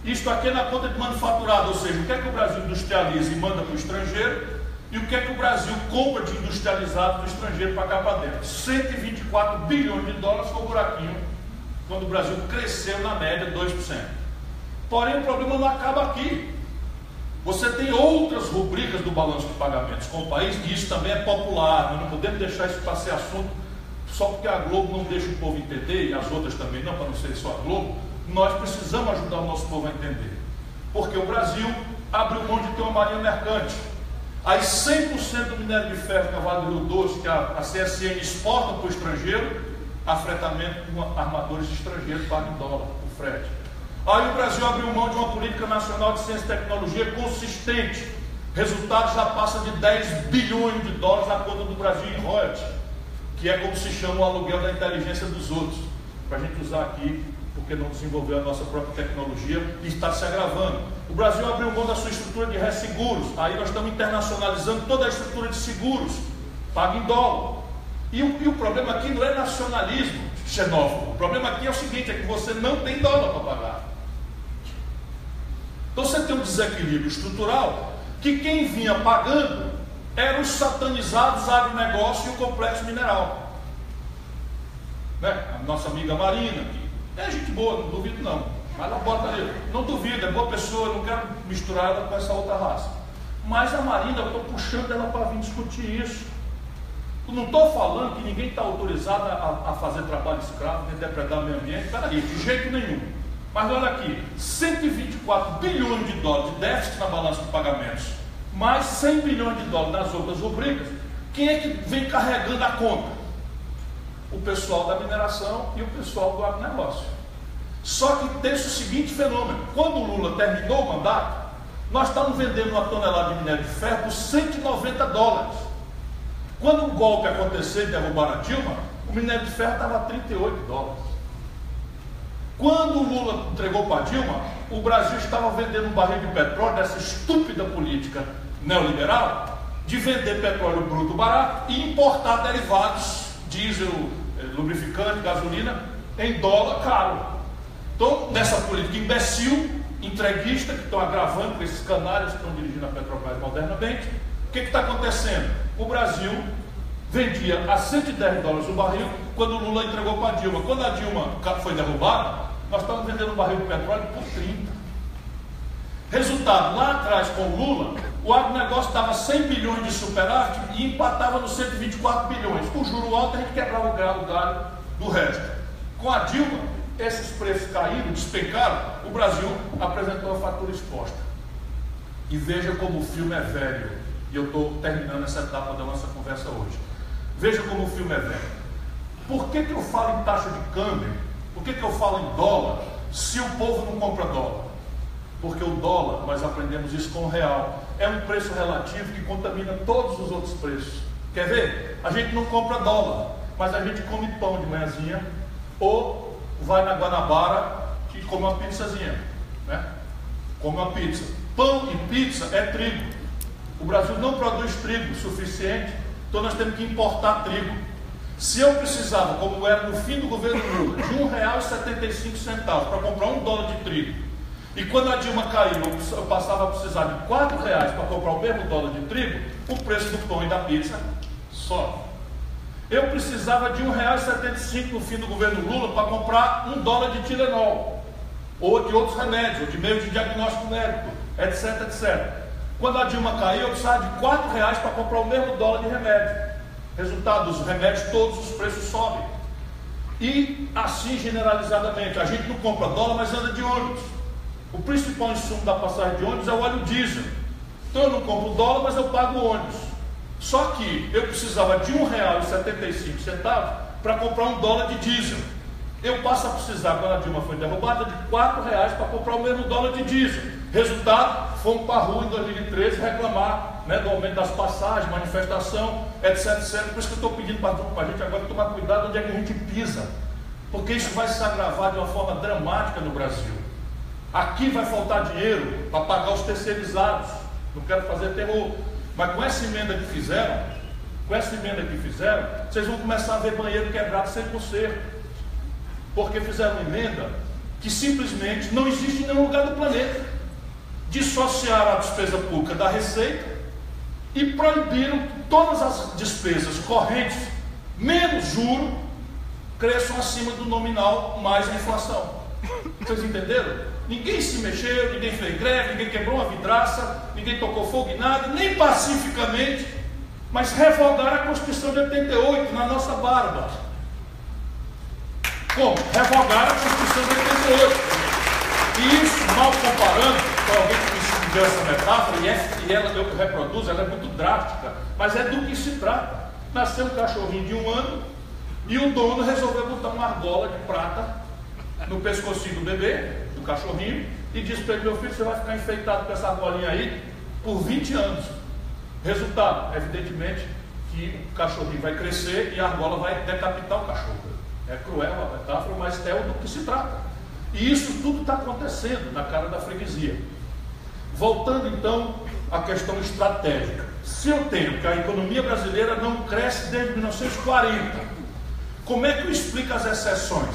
Isto aqui é na conta de manufaturado, ou seja, o que é que o Brasil industrializa e manda para o estrangeiro, e o que é que o Brasil compra de industrializado do estrangeiro para cá para dentro. 124 bilhões de dólares com o buraquinho, quando o Brasil cresceu na média 2%. Porém, o problema não acaba aqui. Você tem outras rubricas do balanço de pagamentos com o país, e isso também é popular. Nós não podemos deixar isso para ser assunto só porque a Globo não deixa o povo entender, e as outras também não, para não ser só a Globo. Nós precisamos ajudar o nosso povo a entender. Porque o Brasil abriu mão de ter uma marinha mercante. Aí 100% do minério de ferro que a Vale do Rio Doce, que a CSN exporta para o estrangeiro, afretamento com armadores estrangeiros pagam em dólar o frete. Aí o Brasil abriu mão de uma política nacional de ciência e tecnologia consistente. Resultado: já passa de 10 bilhões de dólares na conta do Brasil em royalties, que é como se chama o aluguel da inteligência dos outros, para a gente usar aqui, porque não desenvolveu a nossa própria tecnologia e está se agravando. O Brasil abriu mão da sua estrutura de resseguros, aí nós estamos internacionalizando toda a estrutura de seguros, paga em dólar. E o problema aqui não é nacionalismo xenófobo, o problema aqui é o seguinte: é que você não tem dólar para pagar. Então você tem um desequilíbrio estrutural, que quem vinha pagando eram os satanizados agronegócio e o complexo mineral, né? A nossa amiga Marina, que é gente boa, não duvido não, mas ela bota ali, não duvido, é boa pessoa, eu não quero misturar ela com essa outra raça. Mas a Marina, eu estou puxando ela para vir discutir isso. Eu não estou falando que ninguém está autorizado a fazer trabalho escravo, nem depredar o meio ambiente, peraí, de jeito nenhum. Mas olha aqui, 124 bilhões de dólares de déficit na balança de pagamentos mais 100 bilhões de dólares nas outras rubricas, quem é que vem carregando a conta? O pessoal da mineração e o pessoal do agronegócio. Só que tem o seguinte fenômeno: quando o Lula terminou o mandato, nós estamos vendendo uma tonelada de minério de ferro por 190 dólares. Quando o golpe aconteceu e derrubaram a Dilma, o minério de ferro estava a 38 dólares. Quando o Lula entregou para a Dilma, o Brasil estava vendendo um barril de petróleo dessa estúpida política neoliberal de vender petróleo bruto barato e importar derivados, diesel, lubrificante, gasolina, em dólar caro. Então, nessa política imbecil, entreguista, que estão agravando com esses canários que estão dirigindo a Petrobras modernamente, o que está acontecendo? O Brasil vendia a 110 dólares o barril quando o Lula entregou para a Dilma. Quando a Dilma foi derrubada, nós estamos vendendo um barril de petróleo por 30. Resultado, lá atrás com o Lula, o agronegócio dava 100 bilhões de superávit e empatava nos 124 bilhões. Com o juro alto, a gente quebrava o galho do resto. Com a Dilma, esses preços caíram, despencaram, o Brasil apresentou a fatura exposta. E veja como o filme é velho. E eu estou terminando essa etapa da nossa conversa hoje. Veja como o filme é velho. Por que eu falo em taxa de câmbio? Por que eu falo em dólar se o povo não compra dólar? Porque o dólar, nós aprendemos isso com o real, é um preço relativo que contamina todos os outros preços. Quer ver? A gente não compra dólar, mas a gente come pão de manhãzinha ou vai na Guanabara e come uma pizzazinha, né? Come uma pizza. Pão e pizza é trigo. O Brasil não produz trigo suficiente, então nós temos que importar trigo. Se eu precisava, como era no fim do governo Lula, de R$1,75 para comprar $1 de trigo, e quando a Dilma caiu, eu passava a precisar de R$4 para comprar o mesmo dólar de trigo, o preço do pão e da pizza sobe. Eu precisava de R$1,75 no fim do governo Lula para comprar $1 de Tilenol, ou de outros remédios, ou de meio de diagnóstico médico, etc, etc. Quando a Dilma caiu, eu precisava de R$4 para comprar o mesmo dólar de remédio. Resultado, dos remédios, todos os preços sobem. E assim generalizadamente, a gente não compra dólar, mas anda de ônibus. O principal insumo da passagem de ônibus é o óleo diesel. Então eu não compro dólar, mas eu pago o ônibus. Só que eu precisava de R$1,75 para comprar $1 de diesel. Eu passo a precisar, quando a Dilma foi derrubada, de R$4 para comprar o mesmo dólar de diesel. Resultado, fomos para a rua em 2013 reclamar, né, do aumento das passagens, manifestação, etc, etc. Por isso que eu estou pedindo para a gente agora tomar cuidado onde é que a gente pisa. Porque isso vai se agravar de uma forma dramática no Brasil. Aqui vai faltar dinheiro para pagar os terceirizados. Não quero fazer terror. Mas com essa emenda que fizeram, vocês vão começar a ver banheiro quebrado sem conserto. Porque fizeram uma emenda que simplesmente não existe em nenhum lugar do planeta. Dissociaram a despesa pública da receita e proibiram todas as despesas correntes, menos juro, cresçam acima do nominal mais a inflação. Vocês entenderam? Ninguém se mexeu, ninguém fez greve, ninguém quebrou uma vidraça, ninguém tocou fogo em nada, nem pacificamente, mas revogaram a Constituição de 88 na nossa barba. Como? Revogaram a Constituição de 88. E isso, mal comparando, para alguém que me deu essa metáfora, e ela eu reproduzo, ela é muito drástica, mas é do que se trata. Nasceu um cachorrinho de 1 ano e o dono resolveu botar uma argola de prata no pescocinho do bebê, do cachorrinho, e disse para ele: meu filho, você vai ficar enfeitado com essa argolinha aí por 20 anos. Resultado, evidentemente, que o cachorrinho vai crescer e a argola vai decapitar o cachorro. É cruel a metáfora, mas é do que se trata. E isso tudo está acontecendo na cara da freguesia. Voltando então à questão estratégica. Se eu tenho que a economia brasileira não cresce desde 1940, como é que eu explico as exceções?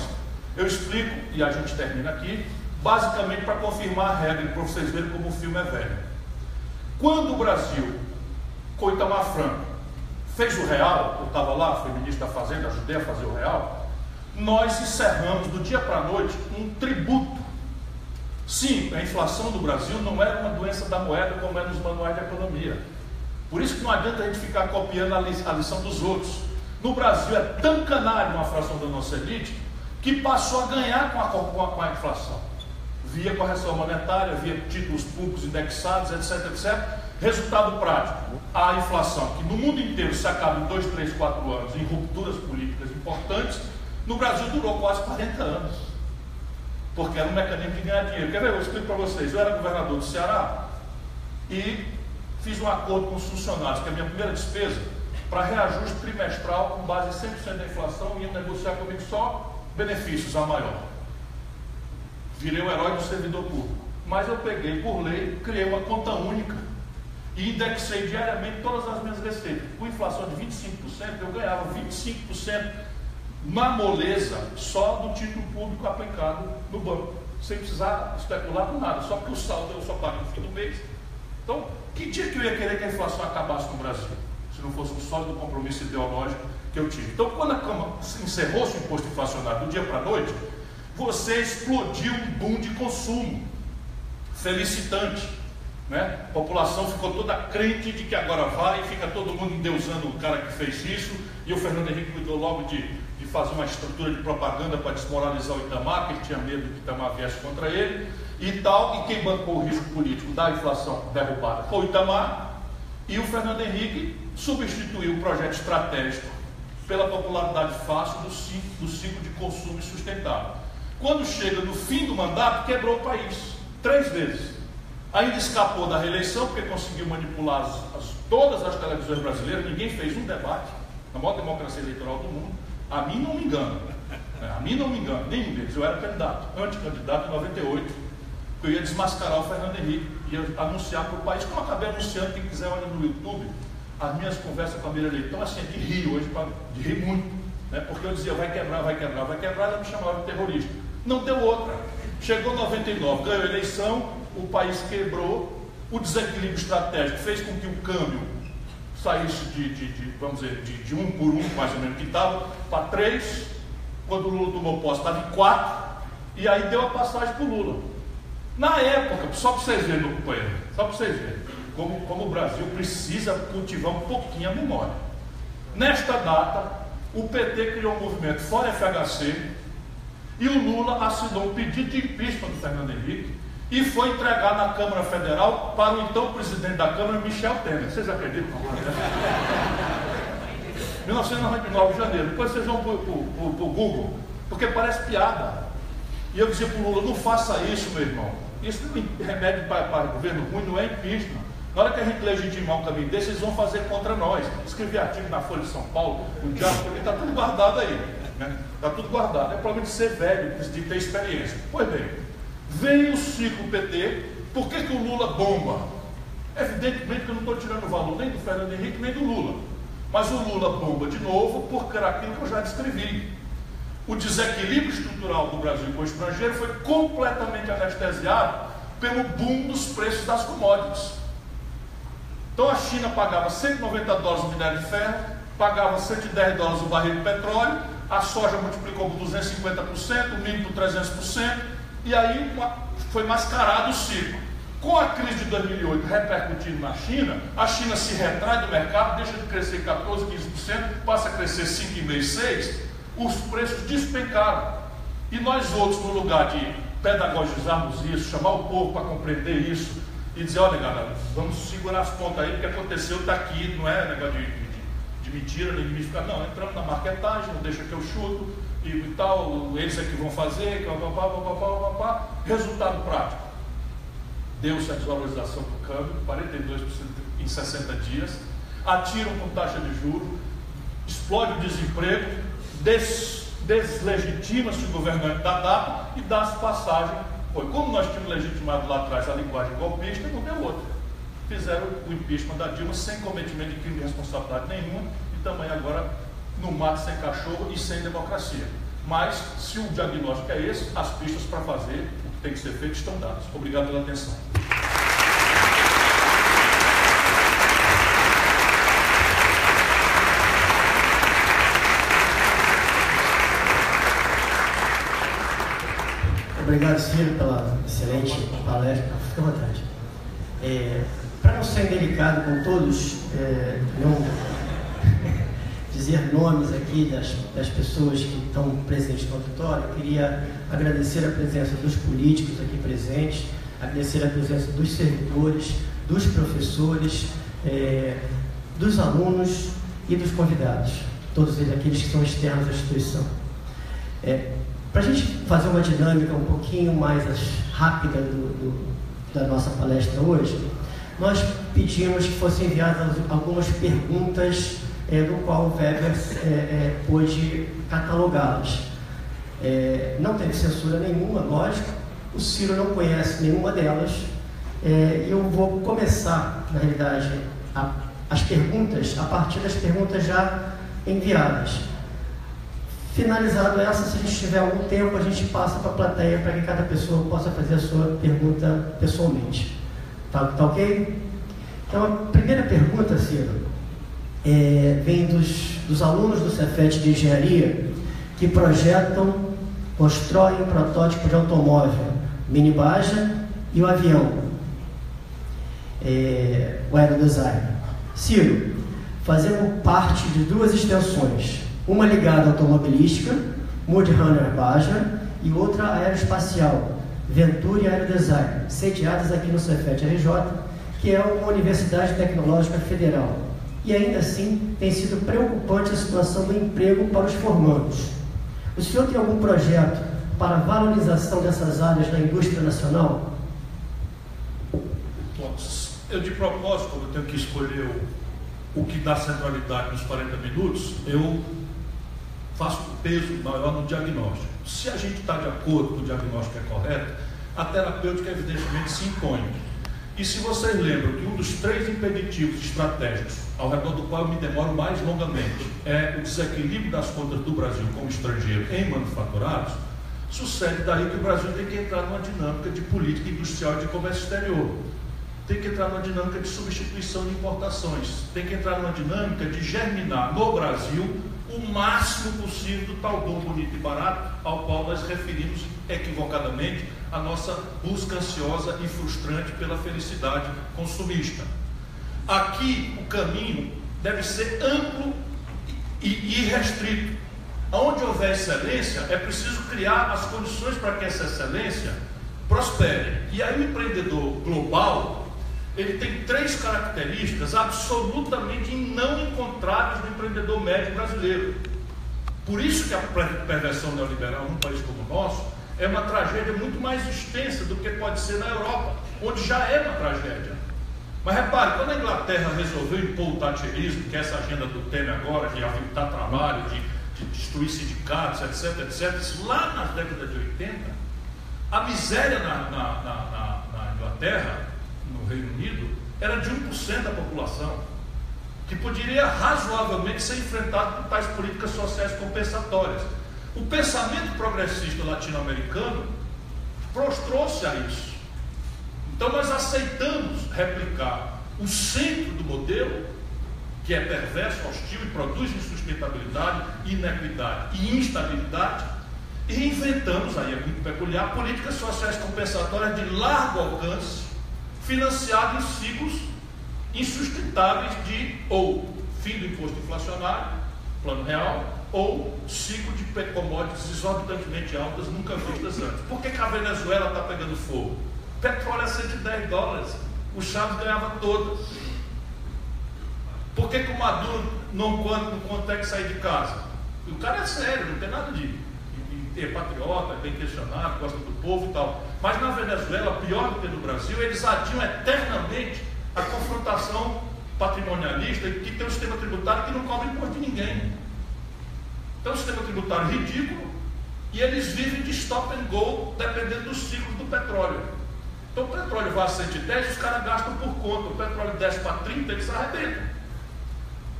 Eu explico, e a gente termina aqui, basicamente para confirmar a regra, para vocês verem como o filme é velho. Quando o Brasil, com Itamar Franco, fez o real, eu estava lá, fui ministro da Fazenda, ajudei a fazer o real, nós encerramos do dia para a noite um tributo. Sim, a inflação do Brasil não era uma doença da moeda como é nos manuais de economia. Por isso que não adianta a gente ficar copiando a lição dos outros. No Brasil é tão canário uma fração da nossa elite que passou a ganhar com a inflação. Via correção monetária, via títulos públicos indexados, etc, etc. Resultado prático, a inflação, que no mundo inteiro se acaba em 2, 3, 4 anos, em rupturas políticas importantes, no Brasil durou quase 40 anos, porque era um mecanismo de ganhar dinheiro. Quer ver? Eu explico para vocês. Eu era governador do Ceará e fiz um acordo com os funcionários, que é a minha primeira despesa, para reajuste trimestral com base em 100% da inflação, e iam negociar comigo só benefícios a maior. Virei o herói do servidor público. Mas eu peguei, por lei, criei uma conta única e indexei diariamente todas as minhas receitas. Com inflação de 25%, eu ganhava 25% na moleza só do título público aplicado no banco, sem precisar especular com nada, só porque o saldo eu só pago no fim do mês. Então, que dia que eu ia querer que a inflação acabasse no Brasil, se não fosse um sólido compromisso ideológico que eu tive? Então, quando a Câmara encerrou-se o imposto inflacionário do dia para a noite, você explodiu um boom de consumo felicitante, né? A população ficou toda crente de que agora vai, e fica todo mundo endeusando o cara que fez isso, e o Fernando Henrique cuidou logo de fazer uma estrutura de propaganda para desmoralizar o Itamar, que ele tinha medo que o Itamar viesse contra ele, e tal, e quem bancou o risco político da inflação derrubada foi o Itamar, e o Fernando Henrique substituiu o projeto estratégico pela popularidade fácil do ciclo de consumo sustentável. Quando chega no fim do mandato, quebrou o país 3 vezes. Ainda escapou da reeleição, porque conseguiu manipular todas as televisões brasileiras. Ninguém fez um debate na maior democracia eleitoral do mundo. A mim não me engano, nenhum deles. Eu era candidato, anticandidato em 98, que eu ia desmascarar o Fernando Henrique, ia anunciar para o país, como eu acabei anunciando. Quem quiser olhar no YouTube as minhas conversas com a Miriam Leitão, assim, de rir hoje, de rir muito, né? Porque eu dizia, vai quebrar, ela me chamava de terrorista. Não deu outra. Chegou 99, ganhou a eleição, o país quebrou, o desequilíbrio estratégico fez com que o câmbio saísse vamos dizer, de 1 por 1, mais ou menos, que estava, para 3, quando o Lula tomou posse, estava em 4, e aí deu a passagem para o Lula. Na época, só para vocês verem, meu companheiro, só para vocês verem, como o Brasil precisa cultivar um pouquinho a memória. Nesta data, o PT criou um movimento fora FHC, e o Lula assinou um pedido de impeachment do Fernando Henrique e foi entregar na Câmara Federal para o então presidente da Câmara, Michel Temer. Vocês acreditam? 1999 de janeiro. Depois vocês vão para o Google, porque parece piada. E eu dizia para o Lula, não faça isso, meu irmão. Isso não é remédio para governo ruim, não é impeachment. Na hora que a gente legitimar um caminho desse, eles vão fazer contra nós. Escrevi artigo na Folha de São Paulo, o diabo, porque está tudo guardado aí. Está tudo guardado. É problema de ser velho, de ter experiência. Pois bem, vem o ciclo PT. Por que o Lula bomba? Evidentemente que eu não estou tirando o valor nem do Fernando Henrique, nem do Lula. Mas o Lula bomba de novo porque era aquilo que eu já descrevi. O desequilíbrio estrutural do Brasil com o estrangeiro foi completamente anestesiado pelo boom dos preços das commodities. Então a China pagava $190 o minério de ferro, pagava $110 o barril de petróleo, a soja multiplicou por 250%, o milho por 300%, e aí foi mascarado o ciclo. Com a crise de 2008 repercutindo na China, a China se retrai do mercado, deixa de crescer 14%, 15%, passa a crescer 5,5%, 6%, os preços despencaram. E nós outros, no lugar de pedagogizarmos isso, chamar o povo para compreender isso, e dizer, olha galera, vamos segurar as pontas aí, o que aconteceu está aqui, não é negócio de mentira, nem de mistificar, não, entramos na marketagem, não deixa que eu chuto, e tal, eles é que vão fazer, resultado prático. Deu-se a desvalorização do câmbio, 42% em 60 dias, atiram com taxa de juros, explode o desemprego, deslegitima-se o governante da data e dá-se passagem. Foi como nós tínhamos legitimado lá atrás a linguagem golpista, não deu outra. Fizeram o impeachment da Dilma sem cometimento de crime de responsabilidade nenhuma e também agora no mato sem cachorro e sem democracia. Mas, se o diagnóstico é esse, as pistas para fazer o que tem que ser feito estão dadas. Obrigado pela atenção. Obrigado, Ciro, pela excelente palestra. Fique à vontade. Para não ser delicado com todos, não dizer nomes aqui das pessoas que estão presentes no auditório, eu queria agradecer a presença dos políticos aqui presentes, agradecer a presença dos servidores, dos professores, dos alunos e dos convidados, todos eles aqueles que são externos à instituição. Para a gente fazer uma dinâmica um pouquinho mais rápida da nossa palestra hoje, nós pedimos que fossem enviadas algumas perguntas do qual o Weber pôde catalogá-las. Não teve censura nenhuma, lógico, o Ciro não conhece nenhuma delas, e eu vou começar, na realidade, as perguntas a partir das perguntas já enviadas. Finalizado essa, se a gente tiver algum tempo, a gente passa para a plateia para que cada pessoa possa fazer a sua pergunta pessoalmente. Tá ok? Então, a primeira pergunta, Ciro, vem dos alunos do Cefet de Engenharia que projetam, constroem um protótipo de automóvel, mini Baja e o avião, o aerodesign. Ciro, fazemos parte de duas extensões, uma ligada à automobilística, Mudrunner Baja, e outra aeroespacial, Venturi Aerodesign, sediadas aqui no Cefet RJ, que é uma universidade tecnológica federal. E ainda assim, tem sido preocupante a situação do emprego para os formandos. O senhor tem algum projeto para a valorização dessas áreas na indústria nacional? Eu, de propósito, como eu tenho que escolher o que dá centralidade nos 40 minutos, eu faço um peso maior no diagnóstico. Se a gente está de acordo com o diagnóstico é correto, a terapêutica evidentemente se impõe. E se vocês lembram que um dos 3 impeditivos estratégicos ao redor do qual eu me demoro mais longamente é o desequilíbrio das contas do Brasil como estrangeiro em manufaturados, sucede daí que o Brasil tem que entrar numa dinâmica de política industrial e de comércio exterior. Tem que entrar numa dinâmica de substituição de importações. Tem que entrar numa dinâmica de germinar no Brasil o máximo possível do tal bom, bonito e barato ao qual nós referimos equivocadamente a nossa busca ansiosa e frustrante pela felicidade consumista. Aqui o caminho deve ser amplo e irrestrito. Onde houver excelência, é preciso criar as condições para que essa excelência prospere. E aí o empreendedor global, ele tem 3 características absolutamente não encontradas no empreendedor médio brasileiro. Por isso que a perversão neoliberal num país como o nosso é uma tragédia muito mais extensa do que pode ser na Europa, onde já é uma tragédia. Mas repare, quando a Inglaterra resolveu impor o thatcherismo, que é essa agenda do Temer agora, de aventar trabalho, de destruir sindicatos, etc, etc, isso lá nas décadas de 80, a miséria na Inglaterra, no Reino Unido, era de 1% da população, que poderia razoavelmente ser enfrentado por tais políticas sociais compensatórias. O pensamento progressista latino-americano prostrou-se a isso. Então nós aceitamos replicar o centro do modelo, que é perverso, hostil e produz insustentabilidade, inequidade e instabilidade, e inventamos, aí é muito peculiar, políticas sociais compensatórias de largo alcance, financiado em ciclos insustentáveis de ou fim do imposto inflacionário, plano real, ou ciclo de commodities exorbitantemente altas, nunca vistas antes. Por que a Venezuela está pegando fogo? Petróleo é $110, o Chaves ganhava todas. Por que o Maduro não consegue sair de casa? O cara é sério, não tem nada de é patriota, é bem questionado, gosta do povo e tal. Mas na Venezuela, pior do que no Brasil, eles adiam eternamente a confrontação patrimonialista, que tem um sistema tributário que não cobra imposto de ninguém. Então, um sistema tributário ridículo, e eles vivem de stop and go, dependendo dos ciclos do petróleo. Então, o petróleo vai a 110, os caras gastam por conta. O petróleo desce para 30, eles arrebentam.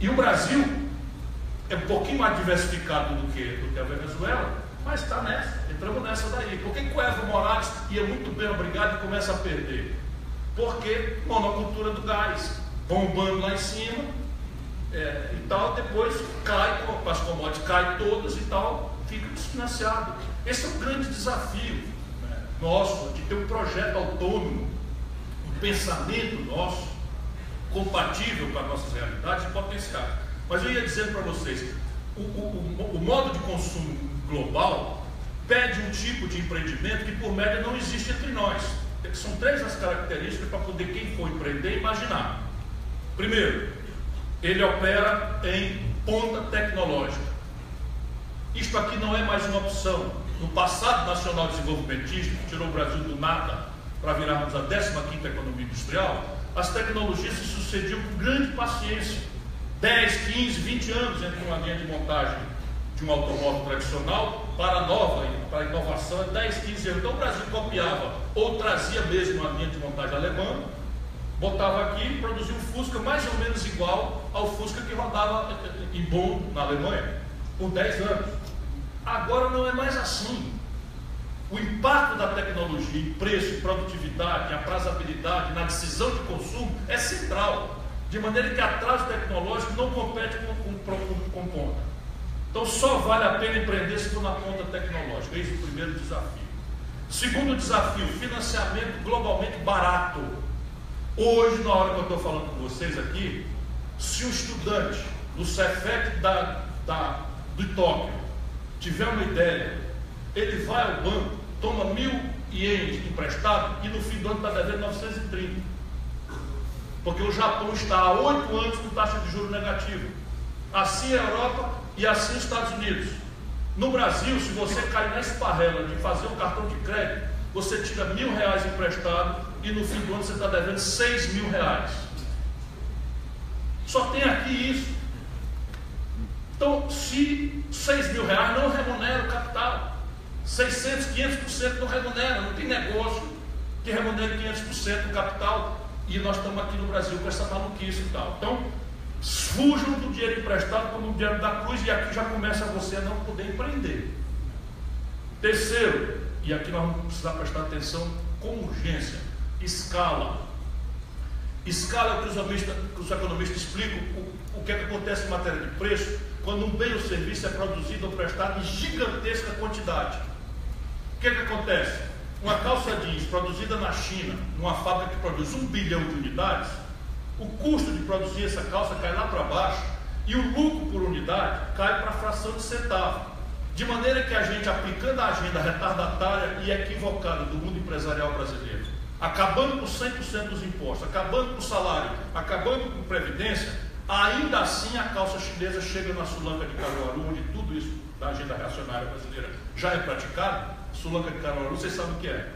E o Brasil é um pouquinho mais diversificado do que a Venezuela, mas está nessa, entramos nessa daí. Por que o Evo Morales ia muito bem obrigado e começa a perder? Porque monocultura do gás, bombando lá em cima, e tal, depois cai, as commodities caem todas e tal, fica desfinanciado. Esse é um grande desafio, né, nosso, de ter um projeto autônomo, um pensamento nosso, compatível com as nossas realidades e potenciais. Mas eu ia dizendo para vocês, o modo de consumo global pede um tipo de empreendimento que por média não existe entre nós. São 3 as características para poder quem for empreender imaginar. Primeiro, ele opera em ponta tecnológica. Isto aqui não é mais uma opção. No passado nacional desenvolvimentista, que tirou o Brasil do nada para virarmos a 15ª economia industrial, as tecnologias se sucediam com grande paciência. 10, 15, 20 anos entre uma linha de montagem de um automóvel tradicional para a nova, para a inovação, é 10, 15 anos. Então o Brasil copiava ou trazia mesmo uma linha de montagem alemã, botava aqui e produzia um Fusca mais ou menos igual ao Fusca que rodava em Bonn, na Alemanha, por 10 anos. Agora não é mais assim. O impacto da tecnologia em preço, em produtividade, em aprazabilidade, na decisão de consumo é central, de maneira que atraso tecnológico não compete com ponta. Então só vale a pena empreender se for na ponta tecnológica. Esse é o primeiro desafio. Segundo desafio, financiamento globalmente barato. Hoje, na hora que eu estou falando com vocês aqui, se um estudante do Cefet de Tóquio tiver uma ideia, ele vai ao banco, toma 1.000 ienes emprestado e no fim do ano está devendo 930. Porque o Japão está há 8 anos com taxa de juros negativa. Assim é a Europa e assim os Estados Unidos. No Brasil, se você cair na esparrela de fazer um cartão de crédito, você tira R$1.000 emprestado e no fim do ano você está devendo R$6.000. Só tem aqui isso. Então, se R$6.000 não remunera o capital, 600, 500% não remunera, não tem negócio que remunere 500% do capital. E nós estamos aqui no Brasil com essa maluquice e tal. Então, fujam do dinheiro emprestado como o dinheiro da cruz, e aqui já começa você a não poder empreender. Terceiro, e aqui nós vamos precisar prestar atenção com urgência, escala. Escala é o que os economistas explicam o que é que acontece em matéria de preço quando um bem ou serviço é produzido ou prestado em gigantesca quantidade. O que é que acontece? Uma calça jeans produzida na China, numa fábrica que produz 1 bilhão de unidades, o custo de produzir essa calça cai lá para baixo e o lucro por unidade cai para a fração de centavo. De maneira que a gente, aplicando a agenda retardatária e equivocada do mundo empresarial brasileiro, acabando com 100% dos impostos, acabando com o salário, acabando com previdência, ainda assim a calça chinesa chega na Sulanca de Caruaru, onde tudo isso da agenda reacionária brasileira já é praticado. Sulanca de Caruaru, vocês sabem o que é?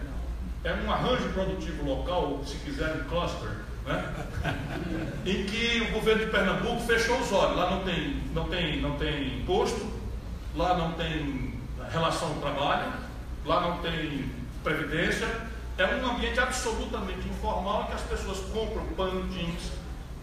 É um arranjo produtivo local, se quiser um cluster, né? Em que o governo de Pernambuco fechou os olhos. Lá não tem imposto, lá não tem relação ao trabalho, lá não tem previdência. É um ambiente absolutamente informal em que as pessoas compram pano jeans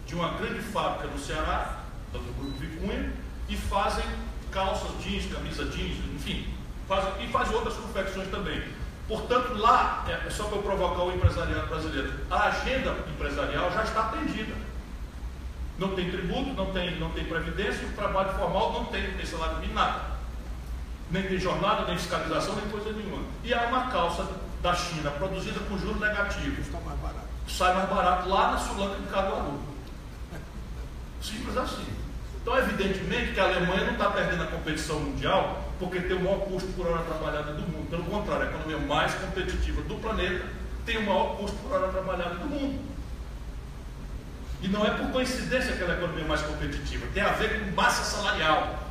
de uma grande fábrica no Ceará, do Grupo Vicunha, e fazem calças jeans, camisa jeans, enfim, fazem outras confecções também. Portanto, lá, é só para eu provocar o empresariado brasileiro, a agenda empresarial já está atendida. Não tem tributo, não tem previdência, o trabalho formal não tem salário mínimo, nada. Nem tem jornada, nem fiscalização, nem coisa nenhuma. E há uma calça da China produzida com juros negativos. Sai mais barato lá na Sulanca de Caruaru. Simples assim. Então, evidentemente que a Alemanha não está perdendo a competição mundial porque tem o maior custo por hora trabalhada do mundo. Pelo contrário, a economia mais competitiva do planeta tem o maior custo por hora trabalhada do mundo. E não é por coincidência que ela é a economia mais competitiva. Tem a ver com massa salarial.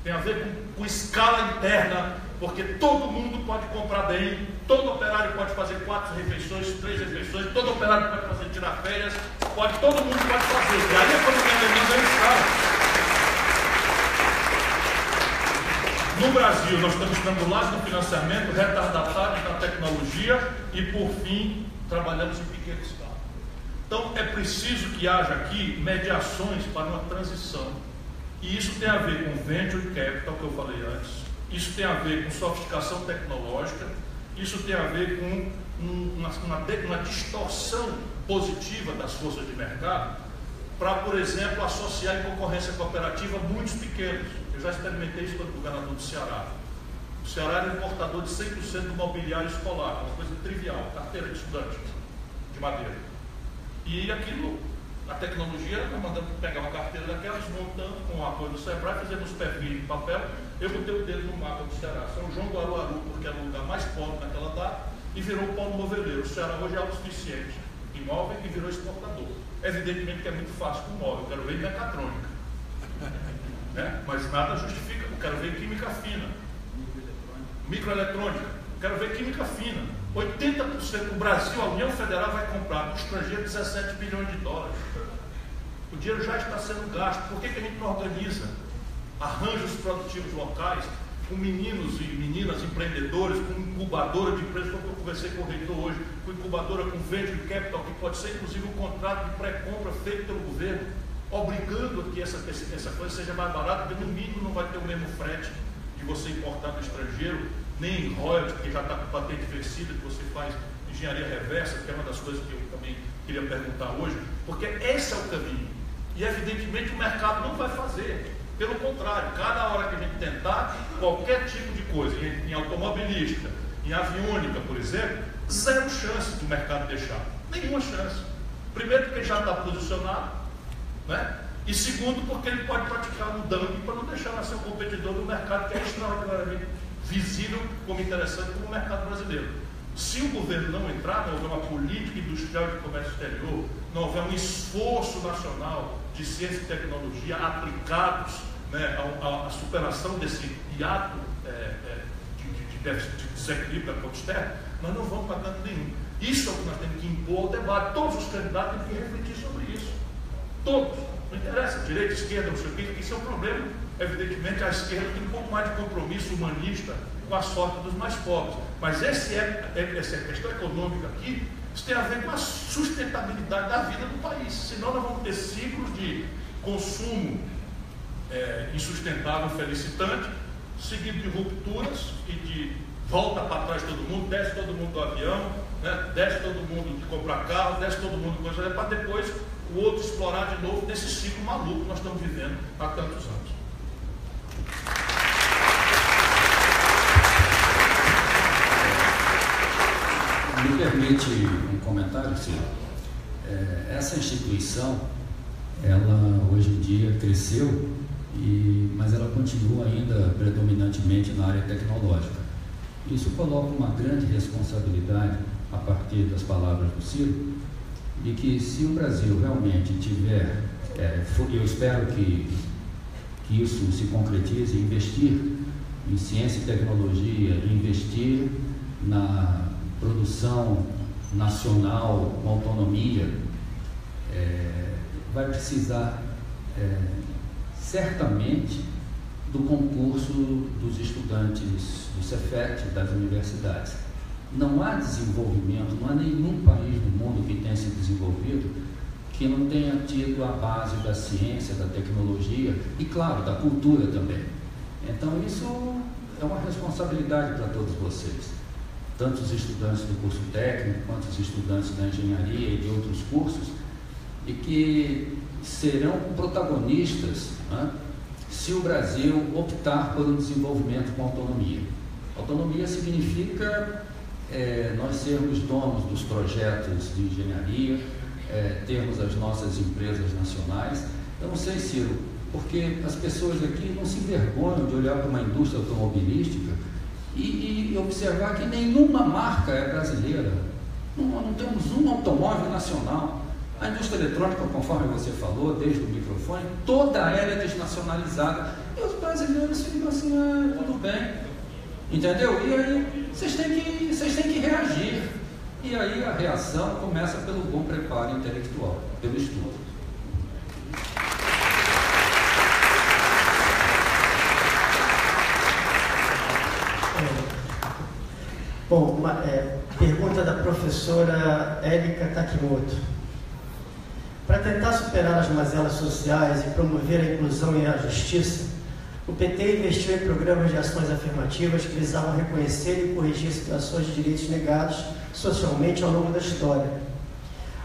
Tem a ver com escala interna, porque todo mundo pode comprar bem, todo operário pode fazer 4 refeições, 3 refeições, todo operário pode tirar férias, todo mundo pode fazer. E aí a economia alemã ganha escala. No Brasil, nós estamos estrangulados no financiamento, retardatários na tecnologia e, por fim, trabalhamos em pequena escala. Então, é preciso que haja aqui mediações para uma transição. E isso tem a ver com venture capital, que eu falei antes. Isso tem a ver com sofisticação tecnológica. Isso tem a ver com uma distorção positiva das forças de mercado para, por exemplo, associar em concorrência cooperativa muitos pequenos. Eu já experimentei isso quando governador do Ceará. O Ceará era importador de 100% do mobiliário escolar, uma coisa trivial, carteira de estudante, de madeira. E aquilo, a tecnologia, nós mandamos pegar uma carteira daquela, desmontando com o apoio do Sebrae, fizemos perfil de papel. Eu botei o dedo no mapa do Ceará, São João do Aruaru, porque era o lugar mais pobre naquela data, e virou o polo moveleiro. O Ceará hoje é autossuficiente em móvel e virou exportador. Evidentemente que é muito fácil com móvel, eu quero ver em mecatrônica. Mas nada justifica, eu quero ver química fina, microeletrônica, eu quero ver química fina. 80% do Brasil, a União Federal vai comprar do estrangeiro 17 bilhões de dólares. O dinheiro já está sendo gasto. Por que a gente não organiza arranjos produtivos locais com meninos e meninas empreendedores, com incubadora de empresas, como eu conversei com o reitor hoje, com incubadora, com venture capital, que pode ser inclusive um contrato de pré-compra feito pelo governo, obrigando a que essa coisa seja mais barata, porque no mínimo não vai ter o mesmo frete de você importar do estrangeiro, nem em royalties, porque já está com patente vencida, que você faz engenharia reversa, que é uma das coisas que eu também queria perguntar hoje, porque esse é o caminho. E evidentemente o mercado não vai fazer. Pelo contrário, cada hora que a gente tentar qualquer tipo de coisa, em automobilística, em aviônica, por exemplo, zero chance do mercado deixar. Nenhuma chance. Primeiro porque já está posicionado, né? E segundo porque ele pode praticar um dumping para não deixar nascer um competidor do mercado que é extraordinariamente visível como interessante como o mercado brasileiro. Se o governo não entrar, não houver uma política industrial de comércio exterior, não houver um esforço nacional de ciência e tecnologia aplicados, né, à superação desse hiato de desequilíbrio da conta externa, nós não vamos para canto nenhum. Isso é o que nós temos que impor ao debate. Todos os candidatos têm que refletir sobre isso. Todos. Não interessa, direita, esquerda, não sei o que. Isso é um problema. Evidentemente, a esquerda tem um pouco mais de compromisso humanista com a sorte dos mais pobres. Mas essa questão econômica aqui, isso tem a ver com a sustentabilidade da vida do país. Senão nós vamos ter ciclos de consumo insustentável, felicitante, seguido de rupturas e de volta para trás todo mundo, desce todo mundo do avião, né? Desce todo mundo de comprar carro, desce todo mundo de coisa, para depois o outro explorar de novo nesse ciclo maluco que nós estamos vivendo há tantos anos. Me permite um comentário, senhor? Essa instituição, ela hoje em dia cresceu, mas ela continua ainda predominantemente na área tecnológica. Isso coloca uma grande responsabilidade, a partir das palavras do Ciro, de que se o Brasil realmente tiver, eu espero que isso se concretize, investir em ciência e tecnologia, investir na produção nacional com autonomia, vai precisar certamente do concurso dos estudantes do Cefet, das universidades. Não há desenvolvimento, não há nenhum país do mundo que tenha se desenvolvido que não tenha tido a base da ciência, da tecnologia e, claro, da cultura também. Então, isso é uma responsabilidade para todos vocês, tanto os estudantes do curso técnico, quanto os estudantes da engenharia e de outros cursos, e que serão protagonistas, né, se o Brasil optar por um desenvolvimento com autonomia. Autonomia significa nós sermos donos dos projetos de engenharia, termos as nossas empresas nacionais. Eu não sei, Ciro, porque as pessoas aqui não se envergonham de olhar para uma indústria automobilística e observar que nenhuma marca é brasileira. Não temos um automóvel nacional. A indústria eletrônica, conforme você falou, desde o microfone, toda ela é desnacionalizada. E os brasileiros ficam assim, tudo bem. Entendeu? E aí vocês têm que reagir. E aí a reação começa pelo bom preparo intelectual, pelo estudo. Bom, pergunta da professora Érica Takimoto. Para tentar superar as mazelas sociais e promover a inclusão e a justiça, o PT investiu em programas de ações afirmativas que visavam reconhecer e corrigir situações de direitos negados socialmente ao longo da história.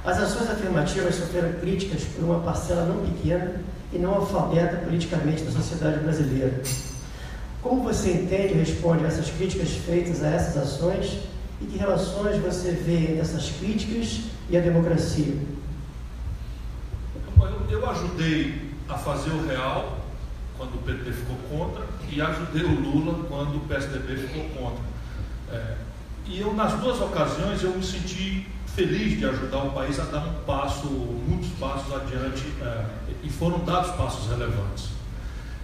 As ações afirmativas sofreram críticas por uma parcela não pequena e não alfabeta politicamente da sociedade brasileira. Como você entende e responde a essas críticas feitas a essas ações e que relações você vê entre essas críticas e a democracia? Eu ajudei a fazer o real quando o PT ficou contra e ajudei o Lula quando o PSDB ficou contra. E eu, nas duas ocasiões, eu me senti feliz de ajudar o país a dar muitos passos adiante, e foram dados passos relevantes.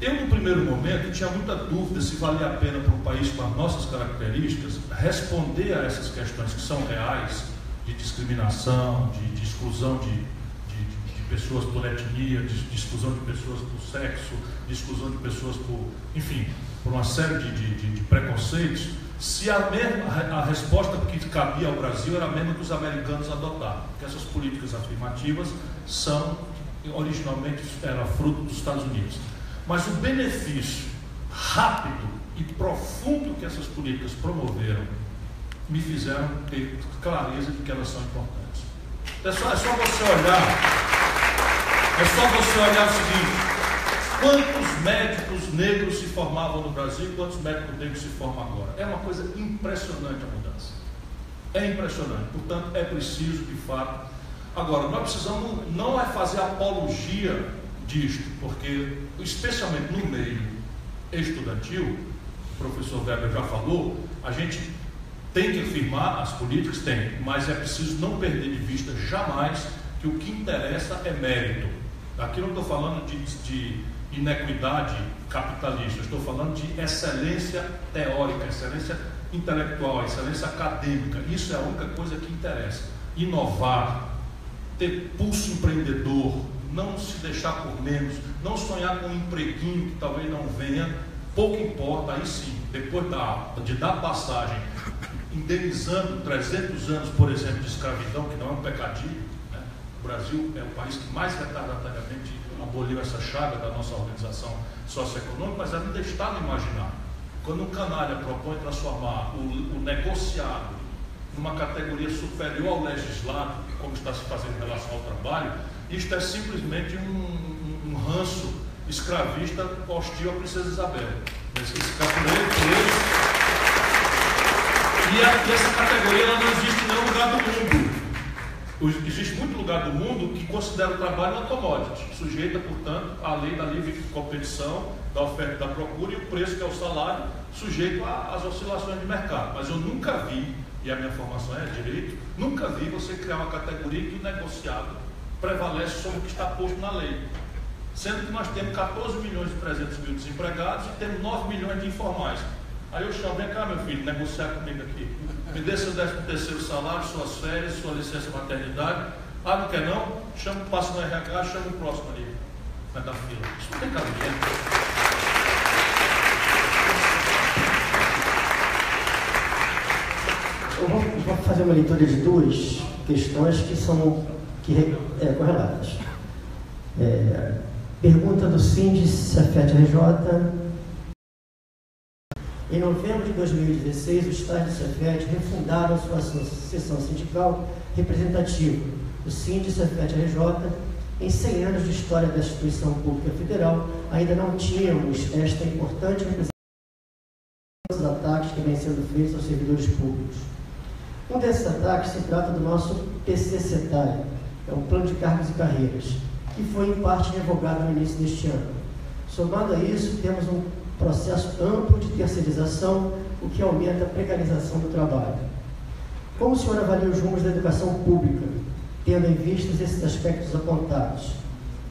Eu, no primeiro momento, tinha muita dúvida se valia a pena para um país com as nossas características responder a essas questões que são reais, de discriminação, de exclusão de pessoas por etnia, de exclusão de pessoas por sexo, de exclusão de pessoas por, enfim, por uma série de preconceitos, se a resposta que cabia ao Brasil era a mesma que os americanos adotaram, que essas políticas afirmativas originalmente eram fruto dos Estados Unidos. Mas o benefício rápido e profundo que essas políticas promoveram me fizeram ter clareza de que elas são importantes. É só você olhar o seguinte: quantos médicos negros se formavam no Brasil e quantos médicos negros se formam agora? É uma coisa impressionante a mudança. É impressionante. Portanto, é preciso, de fato. Agora, nós precisamos não é fazer apologia disto, porque, especialmente no meio estudantil, o professor Weber já falou, a gente tem que afirmar as políticas, mas é preciso não perder de vista jamais que o que interessa é mérito. Aqui não estou falando de inequidade capitalista, estou falando de excelência teórica, excelência intelectual, excelência acadêmica. Isso é a única coisa que interessa. Inovar, ter pulso empreendedor, não se deixar por menos, não sonhar com um empreguinho que talvez não venha, pouco importa. Aí sim, depois de dar passagem, indenizando 300 anos, por exemplo, de escravidão, que não é um pecadinho, né? O Brasil é o país que mais retardatariamente aboliu essa chaga da nossa organização socioeconômica, mas ainda está no imaginário. Quando um canalha propõe transformar o negociado numa categoria superior ao legislado, como está se fazendo em relação ao trabalho, isto é simplesmente um ranço escravista hostil à princesa Isabel. Esse capoeiro e essa categoria ela não existe em nenhum lugar do mundo. Existe muito lugar do mundo que considera o trabalho uma commodity, sujeita, portanto, à lei da livre competição, da oferta e da procura, e o preço, que é o salário, sujeito às oscilações de mercado. Mas eu nunca vi, e a minha formação é direito, nunca vi você criar uma categoria que o negociado prevalece sobre o que está posto na lei. Sendo que nós temos 14 milhões e 300 mil desempregados e temos 9 milhões de informais. Aí eu chamo: vem cá, meu filho, negociar comigo aqui. Me dê seu 13º salário, suas férias, sua licença maternidade. Ah, não quer não? Passa no RH, chama o próximo ali. Vai dar fila. Isso não tem cabimento. Eu vou fazer uma leitura de duas questões que são correlatas. Pergunta do Síndice Cefet-RJ. Em novembro de 2016, os estágios do Cefet refundaram sua seção sindical representativa. O Síndice Cefet-RJ, em 100 anos de história da instituição pública federal, ainda não tínhamos esta importante representação dos ataques que vêm sendo feitos aos servidores públicos. Um desses ataques se trata do nosso PCCETAI, é um Plano de Cargos e Carreiras, que foi em parte revogado no início deste ano. Somado a isso, temos um processo amplo de terceirização, o que aumenta a precarização do trabalho. Como o senhor avalia os rumos da educação pública, tendo em vista esses aspectos apontados?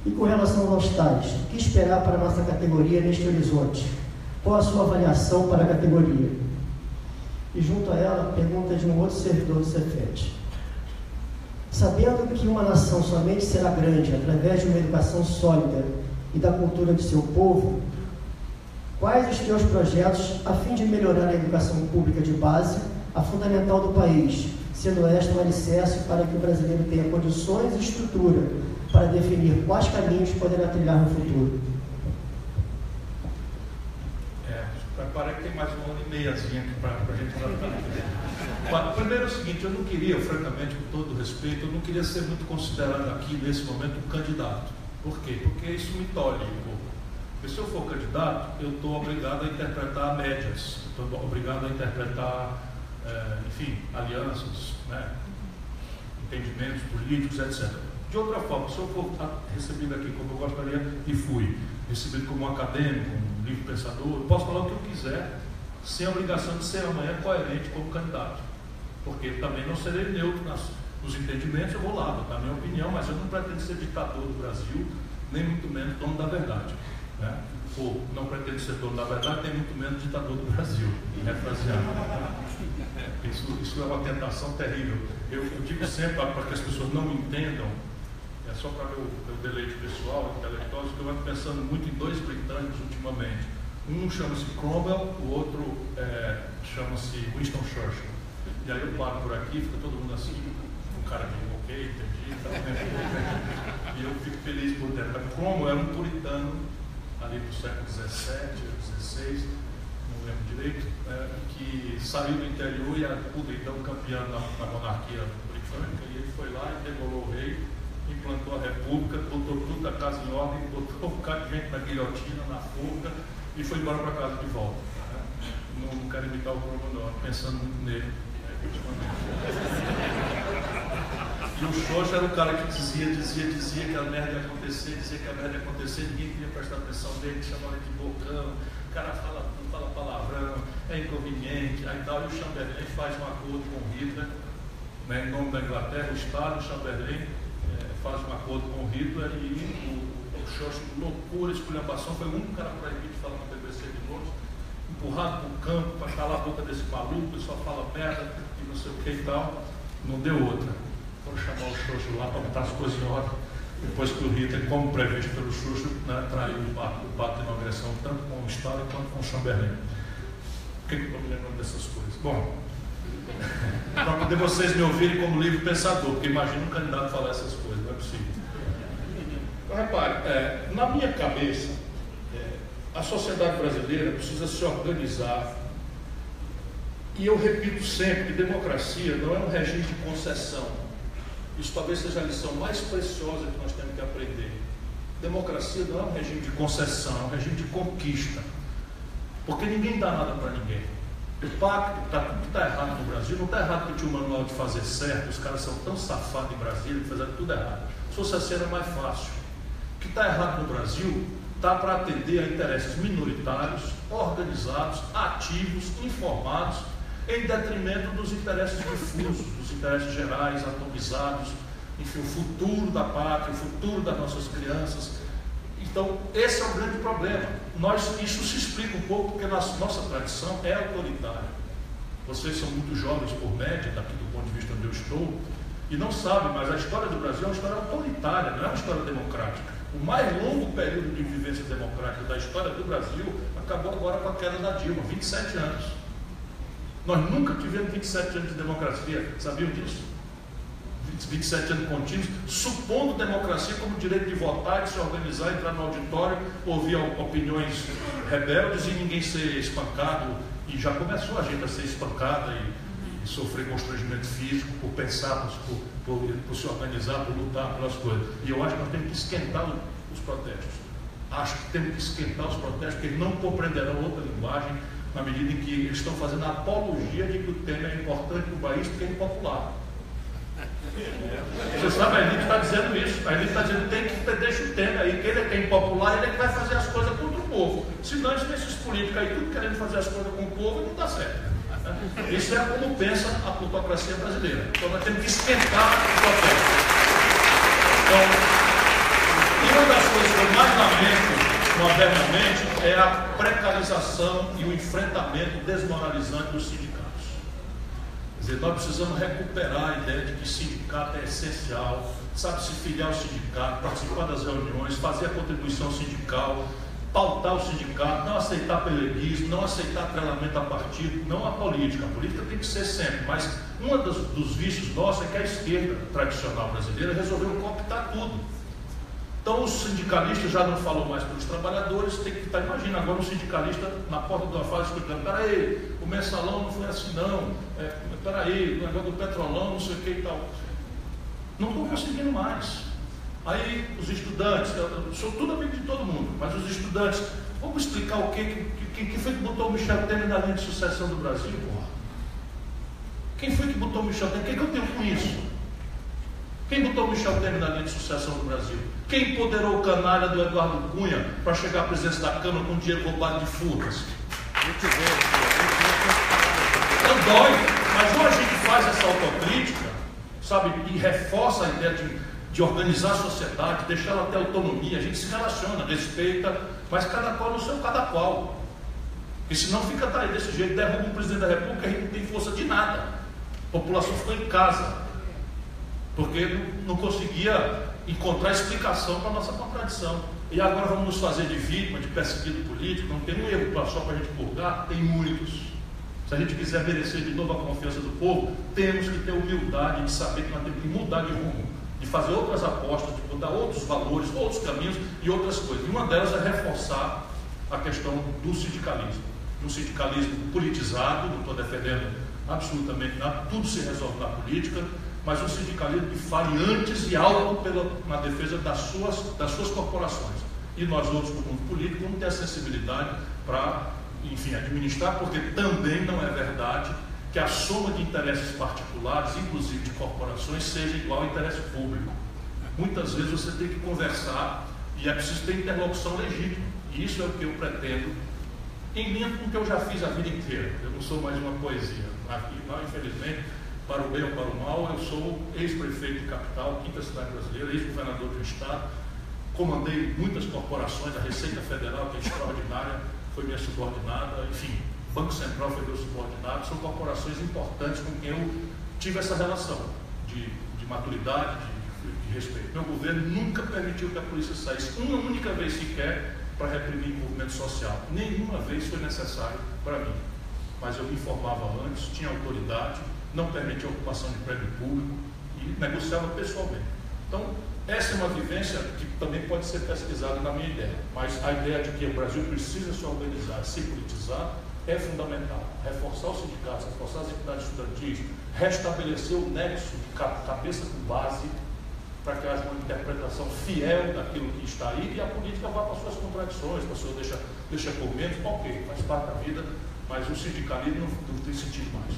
E com relação aos tais, o que esperar para a nossa categoria neste horizonte? Qual a sua avaliação para a categoria? E junto a ela, pergunta de um outro servidor do Cefet. Sabendo que uma nação somente será grande através de uma educação sólida e da cultura de seu povo, quais os teus projetos a fim de melhorar a educação pública de base, a fundamental do país, sendo esta um alicerce para que o brasileiro tenha condições e estrutura para definir quais caminhos poderá trilhar no futuro? Parece que tem mais uma hora e meiazinha aqui para a gente tratar. Primeiro é o seguinte: eu não queria, francamente, com todo respeito, eu não queria ser muito considerado aqui, nesse momento, um candidato. Por quê? Porque isso me tolhe um pouco. Porque se eu for candidato, eu estou obrigado a interpretar médias, estou obrigado a interpretar, enfim, alianças, né, entendimentos políticos, etc. De outra forma, se eu for recebido aqui como eu gostaria e fui, recebido como um acadêmico, um livre pensador, eu posso falar o que eu quiser, sem a obrigação de ser amanhã coerente como candidato. porque também não serei neutro nos entendimentos, eu vou lá, vou dar a minha opinião, mas eu não pretendo ser ditador do Brasil, nem muito menos dono da verdade, né? Ou não pretendo ser dono da verdade, nem muito menos ditador do Brasil, isso é uma tentação terrível. Eu digo sempre, para que as pessoas não me entendam, é só para meu deleite pessoal, intelectual, que eu ando pensando muito em dois britânicos ultimamente. Um chama-se Cromwell, o outro chama-se Winston Churchill. E aí eu paro por aqui, fica todo mundo assim, um cara de ok, entendi, tá, e eu fico feliz por dentro. Mas Cromwell era um puritano, ali do século XVII, XVI, não lembro direito, que saiu do interior e pude então campeão na monarquia britânica, e ele foi lá e degolou o rei, implantou a república, botou tudo da casa em ordem, botou um bocado de gente na guilhotina, na forca, e foi embora para casa de volta. Não quero imitar o Cromwell, não, pensando muito nele. E o Xoxa era o cara que dizia que a merda ia acontecer, ninguém queria prestar atenção nele, chamava ele de bocão, o cara não fala palavrão, é inconveniente, aí tal, e o Chamberlain faz um acordo com o Hitler, né, em nome da Inglaterra, o Estado, o Chamberlain faz um acordo com o Hitler e o Xoxa, loucura, esculhambação, foi o único cara proibido de falar na BBC de Londres, empurrado para o campo para calar a boca desse maluco, ele só fala merda e não sei o que e tal, não deu outra. Foram chamar o Xoxa lá para botar as coisas em ordem, depois que o Hitler, como previsto pelo Xoxa, né, traiu o pacto de não agressão, tanto com o Estado quanto com o Chamberlain. Por que eu estou me lembrando dessas coisas? Bom, para poder vocês me ouvirem como livre pensador, porque imagina um candidato falar essas coisas, não é possível. Então, repare, na minha cabeça, a sociedade brasileira precisa se organizar, e eu repito sempre que democracia não é um regime de concessão. Isso talvez seja a lição mais preciosa que nós temos que aprender. Democracia não é um regime de concessão, é um regime de conquista, porque ninguém dá nada para ninguém. O pacto, tudo que está errado no Brasil, não está errado porque tinha um manual de fazer certo, os caras são tão safados em Brasília que fizeram tudo errado. Se fosse assim era mais fácil. O que está errado no Brasil está para atender a interesses minoritários, organizados, ativos, informados, em detrimento dos interesses difusos, dos interesses gerais, atomizados, enfim, o futuro da pátria, o futuro das nossas crianças. Então, esse é o grande problema. Isso se explica um pouco porque nossa tradição é autoritária. Vocês são muito jovens por média, daqui do ponto de vista onde eu estou, e não sabem, mas a história do Brasil é uma história autoritária, não é uma história democrática. O mais longo período de vivência democrática da história do Brasil acabou agora com a queda da Dilma, 27 anos. Nós nunca tivemos 27 anos de democracia, sabiam disso? 27 anos contínuos, supondo democracia como direito de votar, de se organizar, entrar no auditório, ouvir opiniões rebeldes e ninguém ser espancado, e já começou a gente a ser espancada e sofrer constrangimento físico por pensar, por se organizar, por lutar pelas coisas. E eu acho que nós temos que esquentar os protestos. Acho que temos que esquentar os protestos, porque eles não compreenderão outra linguagem na medida em que eles estão fazendo a apologia de que o tema é importante para o país porque é impopular. Você sabe, a elite está dizendo isso. A elite está dizendo que deixa o tema aí, que ele é que é impopular, ele é que vai fazer as coisas contra o povo. Senão, esses políticos aí, tudo querendo fazer as coisas com o povo, não dá certo. Isso é como pensa a plutocracia brasileira. Então nós temos que esquentar o processo. Então, e uma das coisas que eu mais lamento modernamente é a precarização e o enfrentamento desmoralizante dos sindicatos. Quer dizer, nós precisamos recuperar a ideia de que sindicato é essencial, sabe, se filiar ao sindicato, participar das reuniões, fazer a contribuição sindical, pautar o sindicato, não aceitar peleguismo, não aceitar atrelamento a partido, não a política. A política tem que ser sempre, mas um dos vícios nossos é que a esquerda tradicional brasileira resolveu cooptar tudo. Então os sindicalistas já não falam mais pelos trabalhadores, tem que estar, imagina agora um sindicalista na porta de uma fala explicando, peraí, o mensalão não foi assim não, peraí, o negócio do petrolão, não sei o que e tal. Não estão conseguindo mais. Aí os estudantes, eu sou tudo amigo de todo mundo, mas os estudantes, vamos explicar o que foi que botou o Michel Temer na linha de sucessão do Brasil, porra? Quem foi que botou o Michel Temer? O que eu tenho com isso? Quem botou o Michel Temer na linha de sucessão do Brasil? Quem empoderou o canalha do Eduardo Cunha para chegar à presidência da Câmara com dinheiro roubado de furtas? Não dói. Mas ou a gente faz essa autocrítica, sabe, e reforça a ideia de organizar a sociedade, deixar ela ter autonomia, a gente se relaciona, respeita, mas cada qual no seu cada qual. Porque senão fica daí desse jeito, derruba o presidente da República, a gente não tem força de nada. A população ficou em casa, porque não conseguia encontrar explicação para a nossa contradição. E agora vamos nos fazer de vítima, de perseguido político, não tem um erro só para a gente purgar, tem muitos. Se a gente quiser merecer de novo a confiança do povo, temos que ter humildade de saber que nós temos que mudar de rumo, de fazer outras apostas, de mudar outros valores, outros caminhos e outras coisas. E uma delas é reforçar a questão do sindicalismo. Um sindicalismo politizado, não estou defendendo absolutamente nada, tudo se resolve na política, mas um sindicalismo que fale antes e alto na defesa das suas corporações. E nós outros, do mundo político, vamos ter a sensibilidade para, enfim, administrar, porque também não é verdade que a soma de interesses particulares, inclusive de corporações, seja igual ao interesse público. Muitas vezes você tem que conversar e é preciso ter interlocução legítima. E isso é o que eu pretendo, em linha com o que eu já fiz a vida inteira. Eu não sou mais uma poesia. Aqui, lá, infelizmente, para o bem ou para o mal, eu sou ex-prefeito de capital, quinta cidade brasileira, ex-governador de um estado, comandei muitas corporações, a Receita Federal, que é extraordinária, foi minha subordinada, enfim, o Banco Central foi meu subordinado, são corporações importantes com quem eu tive essa relação de maturidade, de respeito. Meu governo nunca permitiu que a polícia saísse uma única vez sequer para reprimir o movimento social. Nenhuma vez foi necessário para mim. Mas eu me informava antes, tinha autoridade, não permitia ocupação de prédio público e negociava pessoalmente. Então, essa é uma vivência que também pode ser pesquisada na minha ideia. Mas a ideia de que o Brasil precisa se organizar, se politizar, é fundamental. Reforçar os sindicatos, reforçar as entidades estudantis, restabelecer o nexo de cabeça com base, para que haja uma interpretação fiel daquilo que está aí e a política vá para as suas contradições, para o senhor deixa por menos, ok, faz parte da vida, mas o sindicalismo não tem sentido mais.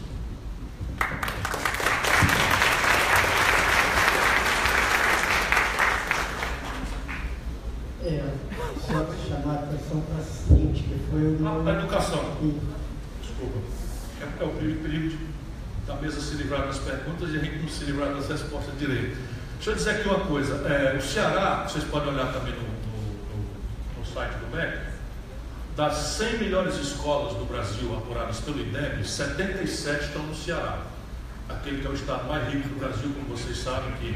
Só chamar a atenção para o seguinte, que foi o... A educação. Desculpa. É o perigo da mesa se livrar das perguntas e a gente não se livrar das respostas direito. Deixa eu dizer aqui uma coisa. O Ceará, vocês podem olhar também no site do MEC, das 100 melhores escolas do Brasil apuradas pelo IDEB, 77 estão no Ceará. Aquele que é o estado mais rico do Brasil, como vocês sabem, que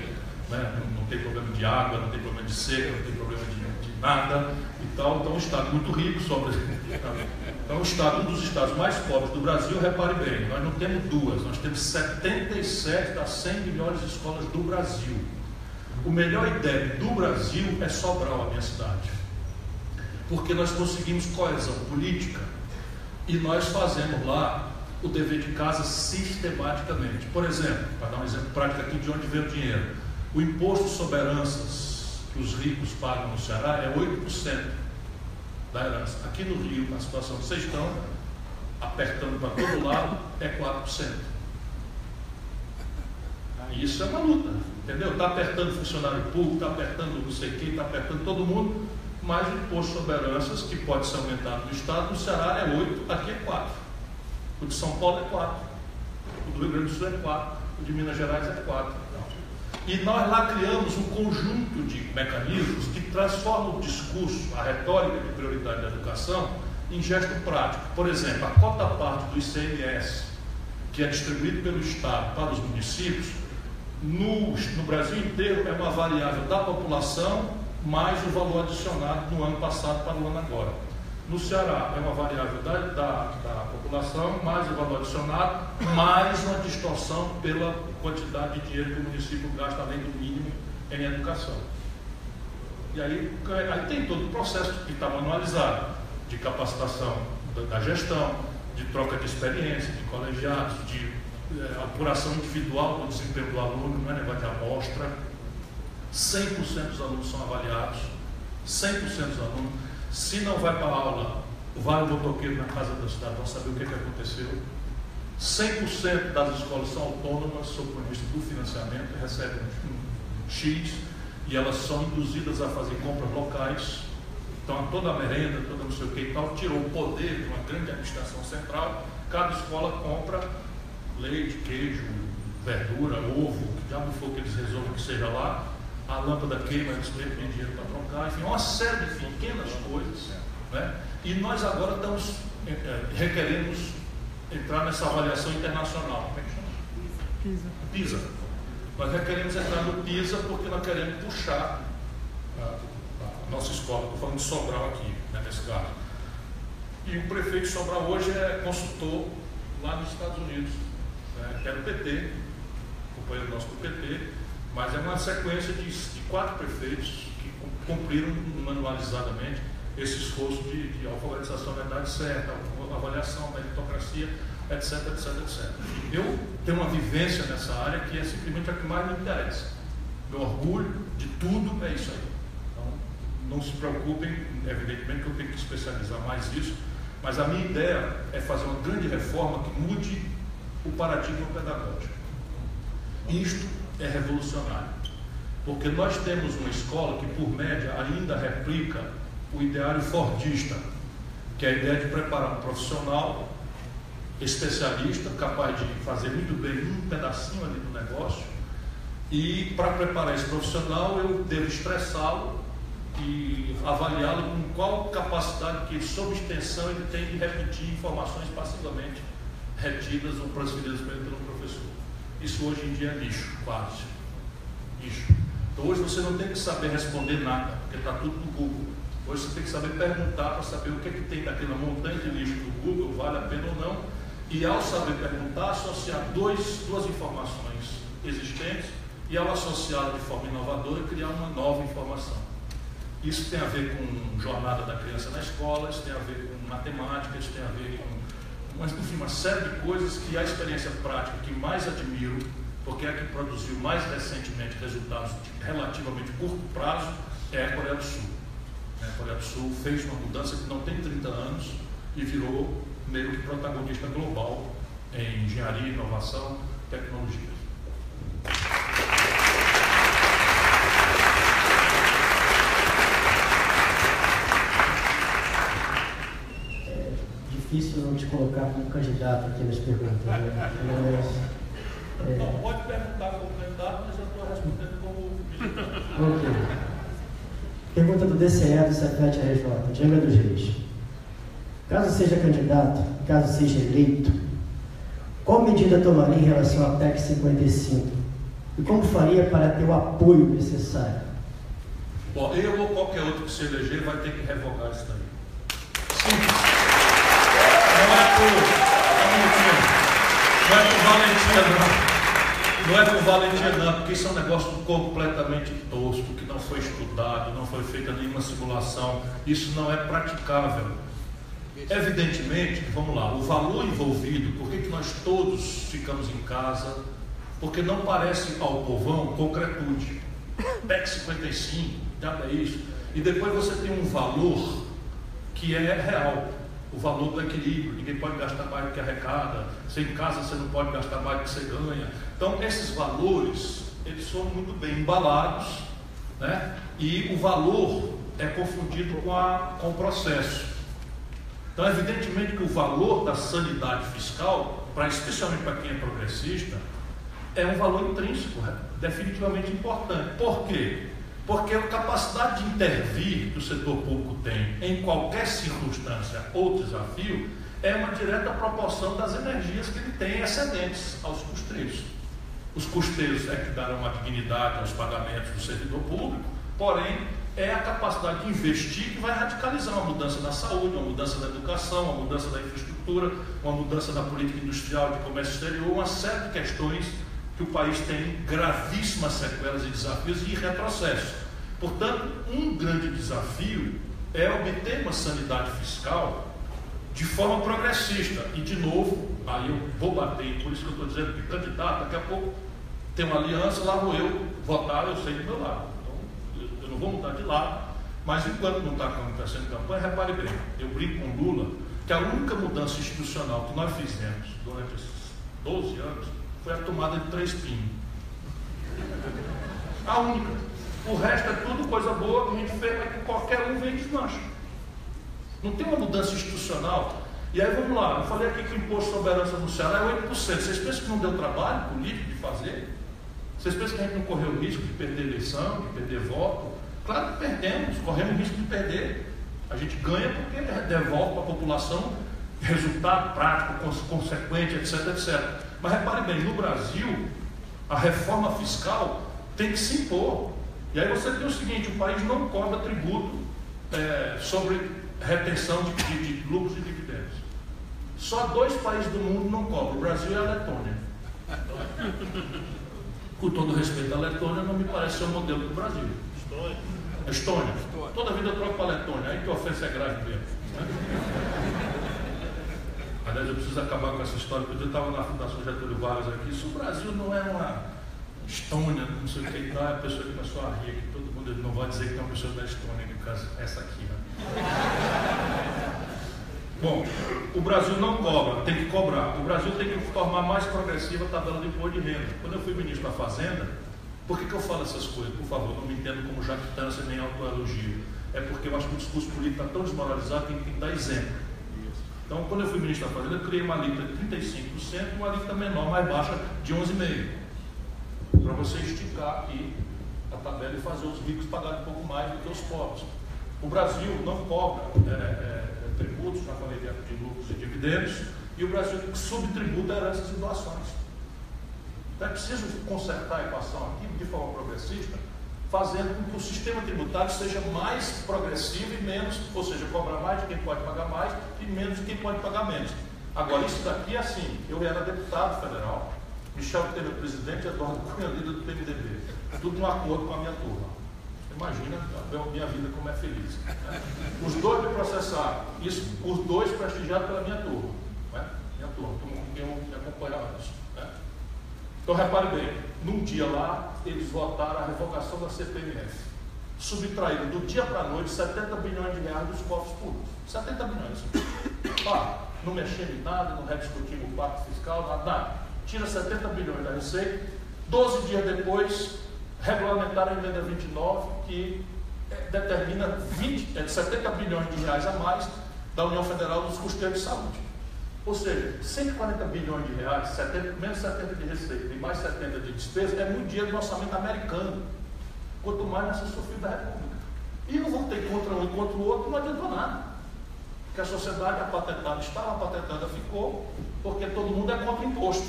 não tem problema de água, não tem problema de seca, não tem problema de nada e tal. Então, um estado muito rico, então, um dos estados mais pobres do Brasil, repare bem, nós não temos duas, nós temos 77 das 100 melhores escolas do Brasil. O melhor IDEB do Brasil é Sobral, a minha cidade, porque nós conseguimos coesão política e nós fazemos lá o dever de casa sistematicamente. Por exemplo, para dar um exemplo prático aqui de onde vem o dinheiro, o imposto sobre heranças que os ricos pagam no Ceará é 8% da herança. Aqui no Rio, na situação que vocês estão, apertando para todo lado, é 4%. Isso é uma luta, entendeu? Está apertando funcionário público, está apertando não sei quem, está apertando todo mundo, mas o imposto sobre heranças, que pode ser aumentado no estado, no Ceará é 8%, aqui é 4%. O de São Paulo é 4%, o do Rio Grande do Sul é 4%, o de Minas Gerais é 4%. E nós lá criamos um conjunto de mecanismos que transformam o discurso, a retórica de prioridade da educação, em gesto prático. Por exemplo, a cota-parte do ICMS, que é distribuído pelo Estado para os municípios, no Brasil inteiro é uma variável da população mais o valor adicionado no ano passado para o ano agora. No Ceará é uma variável da população, mais o valor adicionado, mais uma distorção pela quantidade de dinheiro que o município gasta além do mínimo em educação. E aí tem todo o processo que está manualizado, de capacitação da gestão, de troca de experiência, de colegiados, de apuração individual do desempenho do aluno, não é negócio de amostra. 100% dos alunos são avaliados, 100% dos alunos. Se não vai para a aula, vai o motoqueiro na casa do cidadão saber o que aconteceu. 100% das escolas são autônomas, sob o ponto de vista do financiamento, recebem um X, e elas são induzidas a fazer compras locais. Então, toda a merenda, toda não sei o que e tal, tirou o poder de uma grande administração central. Cada escola compra leite, queijo, verdura, ovo, o que diabo for que eles resolvam que seja lá, a lâmpada queima, eles têm dinheiro para trocar, enfim, uma série de pequenas coisas, né? E nós agora estamos, requeremos entrar nessa avaliação internacional. Como é que chama? PISA. Nós requeremos entrar no PISA porque nós queremos puxar a nossa escola. Estou falando de Sobral aqui, né, nesse caso. E o prefeito de Sobral hoje é consultor lá nos Estados Unidos, né, que era o PT, companheiro nosso do PT, mas é uma sequência de 4 prefeitos que cumpriram manualizadamente esse esforço de alfabetização da idade certa, avaliação, meritocracia, etc, etc, etc. Eu tenho uma vivência nessa área que é simplesmente a que mais me interessa. Meu orgulho de tudo é isso aí. Então, não se preocupem, evidentemente que eu tenho que especializar mais isso, mas a minha ideia é fazer uma grande reforma que mude o paradigma pedagógico. Isto é revolucionário, porque nós temos uma escola que, por média, ainda replica o ideário fordista, que é a ideia de preparar um profissional especialista, capaz de fazer muito bem um pedacinho ali do negócio, e para preparar esse profissional eu devo estressá-lo e avaliá-lo com qual capacidade que, sob extensão, ele tem de repetir informações passivamente retidas ou transferidas pelo professor. Isso hoje em dia é lixo, quase. Lixo. Então hoje você não tem que saber responder nada, porque está tudo no Google. Hoje você tem que saber perguntar para saber o que é que tem daquela montanha de lixo do Google, vale a pena ou não, e ao saber perguntar, associar duas informações existentes e ao associá-la de forma inovadora, criar uma nova informação. Isso tem a ver com jornada da criança na escola, isso tem a ver com matemática, isso tem a ver com uma série de coisas que a experiência prática que mais admiro, porque é a que produziu mais recentemente resultados de relativamente curto prazo, é a Coreia do Sul. A Coreia do Sul fez uma mudança que não tem 30 anos e virou meio que protagonista global em engenharia, inovação, tecnologia. É difícil não te colocar como candidato aqui nas perguntas, né? Não, pode perguntar como candidato, mas eu estou respondendo como militante. Ok. Pergunta do DCE do CEPET-RJ, de Angra dos Reis. Caso seja candidato, caso seja eleito, qual medida tomaria em relação à PEC 55? E como faria para ter o apoio necessário? Bom, eu ou qualquer outro que se eleger vai ter que revogar isso daí. Simples. Não é por valentia não, porque isso é um negócio completamente tosco, que não foi estudado, não foi feita nenhuma simulação, isso não é praticável. Evidentemente, vamos lá, o valor envolvido, por que nós todos ficamos em casa? Porque não parece ao povão concretude. PEC 55, já é isso. E depois você tem um valor que é real, o valor do equilíbrio. Ninguém pode gastar mais do que arrecada, você em casa você não pode gastar mais do que você ganha. Então esses valores, eles são muito bem embalados, né? E o valor é confundido com o processo. Então evidentemente que o valor da sanidade fiscal, especialmente para quem é progressista, é um valor intrínseco, definitivamente importante. Por quê? Porque a capacidade de intervir que o setor público tem em qualquer circunstância ou desafio é uma direta proporção das energias que ele tem excedentes aos custeiros. Os custeiros é que darão uma dignidade aos pagamentos do servidor público, porém é a capacidade de investir que vai radicalizar uma mudança na saúde, uma mudança na educação, uma mudança da infraestrutura, uma mudança na política industrial, de comércio exterior, uma série de questões que o país tem gravíssimas sequelas e desafios e retrocessos. Portanto, um grande desafio é obter uma sanidade fiscal de forma progressista. E, de novo, aí eu vou bater, por isso que eu estou dizendo que candidato, daqui a pouco tem uma aliança, lá vou eu votar, eu sei do meu lado. Então, eu não vou mudar de lado, mas enquanto não está acontecendo campanha, repare bem, eu brinco com Lula, que a única mudança institucional que nós fizemos durante esses 12 anos foi a tomada de 3 pinos. A única. O resto é tudo coisa boa que a gente fez, mas que qualquer um vem e desmancha. Não tem uma mudança institucional. E aí vamos lá, eu falei aqui que o imposto sobre herança no Ceará é 8%. Vocês pensam que não deu trabalho político de fazer? Vocês pensam que a gente não correu o risco de perder eleição, de perder voto? Claro que perdemos, corremos o risco de perder. A gente ganha porque devolve para a população resultado prático, consequente, etc, etc. Mas repare bem, no Brasil, a reforma fiscal tem que se impor. E aí você tem o seguinte, o país não cobra tributo sobre retenção de lucros e dividendos. Só 2 países do mundo não cobram, o Brasil e a Letônia. Com todo respeito à Letônia, não me parece ser o modelo do Brasil. Estônia. Toda a vida eu troco para a Letônia, aí que a ofensa é grave mesmo. Aliás, eu preciso acabar com essa história, porque eu estava na Fundação Getúlio Vargas aqui. Se o Brasil não é uma Estônia, não sei o que, então a pessoa começou a rir aqui, todo mundo não vai dizer que tem uma pessoa da Estônia, no caso, essa aqui, né? Bom, o Brasil não cobra, tem que cobrar. O Brasil tem que tornar mais progressiva a tabela de imposto de renda. Quando eu fui ministro da Fazenda, por que eu falo essas coisas? Por favor, não me entendo como jactância nem autoelogio. É porque eu acho que o discurso político está tão desmoralizado que tem que dar exemplo. Então, quando eu fui ministro da Fazenda, eu criei uma alíquota de 35% e uma alíquota menor, mais baixa, de 11,5%. Para você esticar aqui a tabela e fazer os ricos pagarem um pouco mais do que os pobres. O Brasil não cobra tributos, já falei de lucros e dividendos, e o Brasil subtributa heranças e doações. Então é preciso consertar a equação aqui de forma progressista, fazendo com que o sistema tributário seja mais progressivo e menos, ou seja, cobra mais de quem pode pagar mais e menos de quem pode pagar menos. Agora, isso daqui é assim, eu era deputado federal, Michel Temer presidente, Eduardo Cunha líder do PMDB, tudo no acordo com a minha turma. Imagina a minha vida como é feliz. Né? Os 2 me processaram, isso, os 2 prestigiados pela minha turma. Né? Minha turma, com quem eu me acompanhava isso. Né? Então, repare bem, num dia lá, eles votaram a revogação da CPMF. Subtraíram do dia para a noite 70 bilhões de reais dos cofres públicos. 70 bilhões. Pá, não mexemos em nada, não rediscutimos o pacto fiscal, nada. Tira 70 bilhões da Receita. 12 dias depois, regulamentaram a emenda 29, que determina 70 bilhões de reais a mais da União Federal dos custeiros de saúde. Ou seja, 140 bilhões de reais, menos 70 de receita e mais 70 de despesa, é muito dinheiro do orçamento americano. Quanto mais nessa sofrida da República. E eu votei contra um e contra o outro, não adiantou nada. Porque a sociedade, a patentada estava, a patentada ficou, porque todo mundo é contra imposto.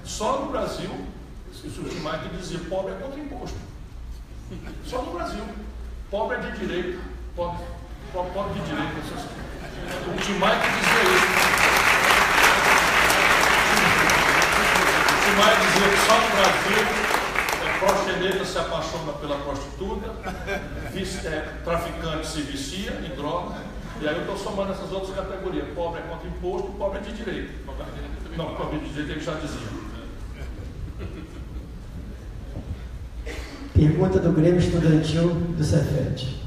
Só no Brasil, se o Timai que dizia, pobre é contra imposto. Só no Brasil. Pobre é de direita. Pobre de direita. O Timai que dizia isso. O Timai dizia que só no Brasil proxeneta se apaixona pela prostituta, traficante se vicia em droga, e aí eu estou somando essas outras categorias. Pobre é contra imposto, pobre é de direita. Não, pobre de direita ele já dizia. Pergunta do Grêmio Estudantil do Cefet.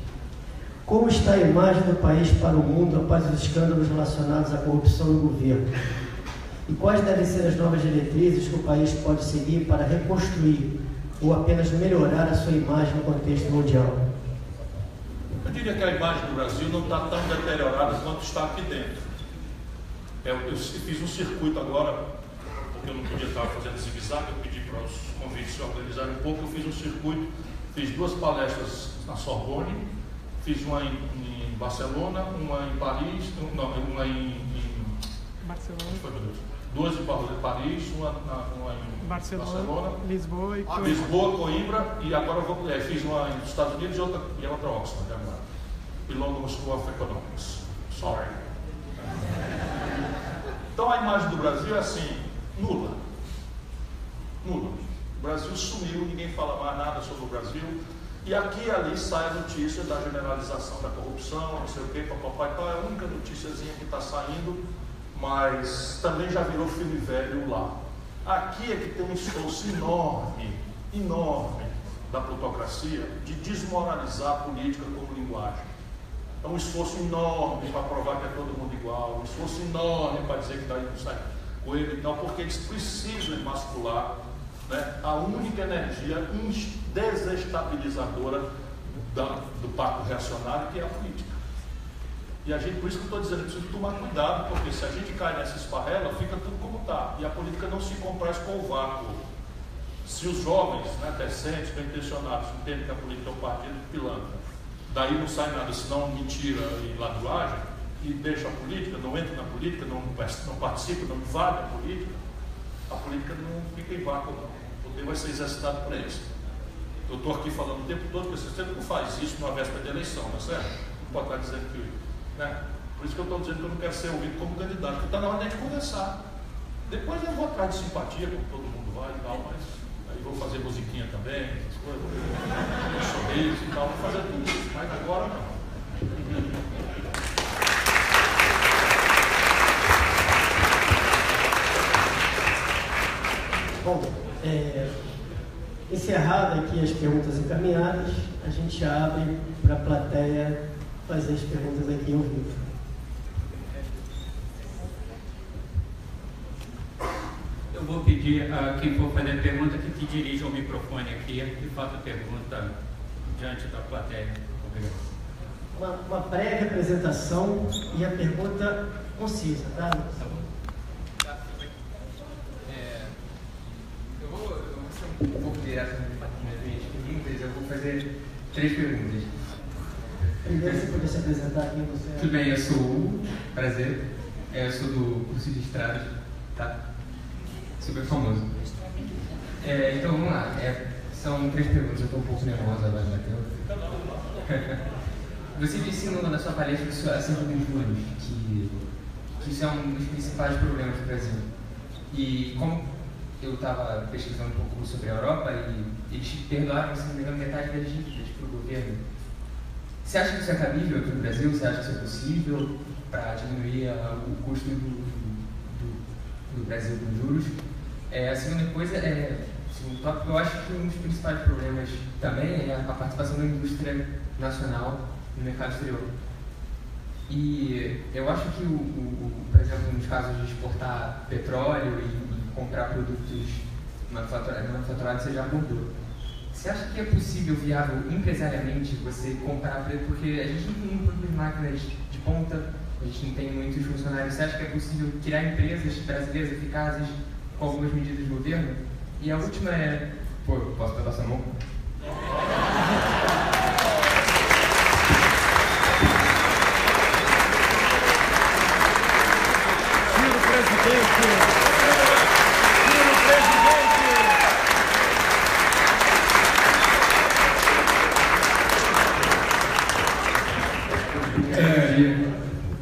Como está a imagem do país para o mundo após os escândalos relacionados à corrupção no governo? E quais devem ser as novas diretrizes que o país pode seguir para reconstruir ou apenas melhorar a sua imagem no contexto mundial? Eu diria que a imagem do Brasil não está tão deteriorada quanto está aqui dentro. Eu fiz um circuito agora, porque eu não podia estar fazendo zigue-zague, eu pedi para os convites se organizarem um pouco, eu fiz um circuito, fiz 2 palestras na Sorbonne, fiz uma em Barcelona, uma em Paris, uma em Barcelona. 2 em Paris, uma em Barcelona, Lisboa e Coimbra. Lisboa, Coimbra, e agora fiz uma nos Estados Unidos e outra Oxford agora. E London School of Economics. Sorry. Então a imagem do Brasil é assim, nula. Nula. O Brasil sumiu, ninguém fala mais nada sobre o Brasil. E aqui e ali sai a notícia da generalização da corrupção, não sei o que, papai, então é a única noticiazinha que está saindo, mas também já virou filme velho lá. Aqui é que tem um esforço enorme, enorme da plutocracia de desmoralizar a política como linguagem. É um esforço enorme para provar que é todo mundo igual, um esforço enorme para dizer que daí não sai coelho e tal, porque eles precisam emascular, né, a única energia desestabilizadora do pacto reacionário, que é a política. E a gente, por isso que eu estou dizendo, precisa tomar cuidado, porque se a gente cai nessa esparrela, fica tudo como está. E a política não se complaz com o vácuo. Se os jovens, né, decentes, bem intencionados, entendem que a política é um partido de pilantra, daí não sai nada senão mentira e ladruagem, e deixa a política, não entra na política, não participa, não invade a política não fica em vácuo, não. O poder vai ser exercitado por eles. Eu estou aqui falando o tempo todo que você não faz isso numa véspera de eleição, não é certo? Não pode estar dizendo que... Né? Por isso que eu estou dizendo que eu não quero ser ouvido como candidato, porque está na hora de a gente conversar. Depois eu vou atrás de simpatia, como todo mundo vai e tal, mas aí vou fazer musiquinha também, essas coisas, sorriso e tal, vou fazer tudo isso, mas agora não. Bom, encerrada aqui as perguntas encaminhadas, a gente abre para a plateia fazer as perguntas aqui ao vivo. Eu vou pedir a quem for fazer a pergunta que te dirija o microfone aqui e faça a pergunta diante da plateia. Obrigado. Uma breve apresentação e a pergunta concisa, tá? Eu vou ser um pouco direto nas minhas perguntas. Eu vou fazer 3 perguntas. Primeiro, você poderia se apresentar aqui, você... Tudo bem, eu sou o Hugo, prazer. Eu sou do curso de estradas, tá? Super famoso. Então vamos lá. São 3 perguntas, eu estou um pouco nervosa agora, Matheus. Você disse na sua palestra acerca dos juros, que isso é um dos principais problemas do Brasil. E como eu estava pesquisando um pouco sobre a Europa, e eles perdoaram, se não me engano, metade das dívidas para o governo. Você acha que isso é cabível aqui no Brasil? Você acha que isso é possível para diminuir o custo do Brasil com juros? A segunda coisa segundo tópico, eu acho que um dos principais problemas também é a participação da indústria nacional no mercado exterior. E eu acho que, por exemplo, nos casos de exportar petróleo e comprar produtos manufaturados, você já abordou. Você acha que é possível, viável, empresarialmente, você comprar, porque a gente não tem muitas máquinas de ponta, a gente não tem muitos funcionários. Você acha que é possível criar empresas brasileiras eficazes com algumas medidas do governo? E a última é... posso botar sua mão? Senhor presidente! Senhor presidente!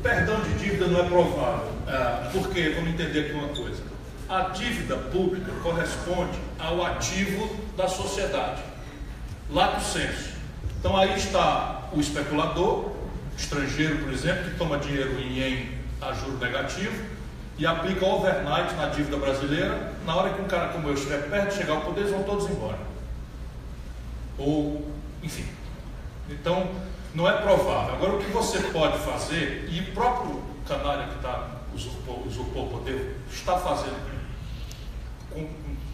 Perdão de dívida não é provável, porque, vamos entender aqui uma coisa, a dívida pública corresponde ao ativo da sociedade, lato sensu. Então aí está o especulador, estrangeiro, por exemplo, que toma dinheiro em ien a juro negativo e aplica overnight na dívida brasileira. Na hora que um cara como eu estiver perto de chegar ao poder, eles vão todos embora. Ou, enfim. Então, não é provável. Agora, o que você pode fazer, e o próprio canalha que usurpou o poder, está fazendo com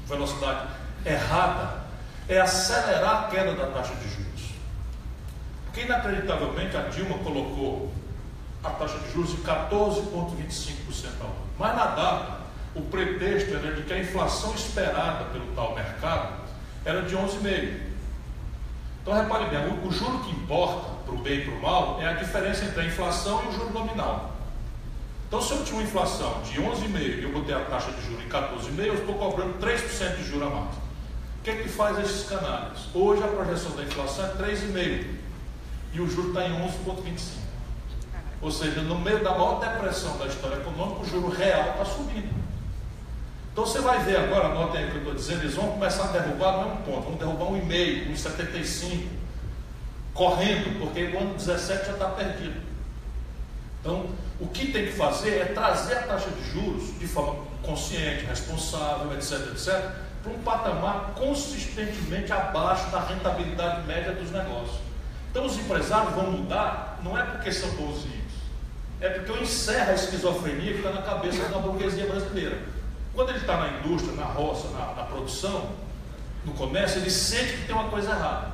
velocidade errada, é acelerar a queda da taxa de juros. Porque, inacreditavelmente, a Dilma colocou a taxa de juros em 14,25% ao ano. Mas na data, o pretexto era de que a inflação esperada pelo tal mercado era de 11,5%. Então, repare bem, o juro que importa para o bem e para o mal é a diferença entre a inflação e o juro nominal. Então, se eu tinha uma inflação de 11,5% e eu botei a taxa de juros em 14,5%, eu estou cobrando 3% de juros a mais. O que é que faz esses canalhas? Hoje a projeção da inflação é 3,5% e o juro está em 11,25%. Ou seja, no meio da maior depressão da história econômica, o juro real está subindo. Então você vai ver agora, anotem aí o que eu estou dizendo, eles vão começar a derrubar no mesmo ponto, vão derrubar 1,5%, 1,75%, correndo, porque o ano 17 já está perdido. Então, o que tem que fazer é trazer a taxa de juros de forma consciente, responsável, etc., etc., para um patamar consistentemente abaixo da rentabilidade média dos negócios. Então, os empresários vão mudar, não é porque são bonzinhos, é porque eu encerro a esquizofrenia que está na cabeça da burguesia brasileira. Quando ele está na indústria, na roça, na produção, no comércio, ele sente que tem uma coisa errada.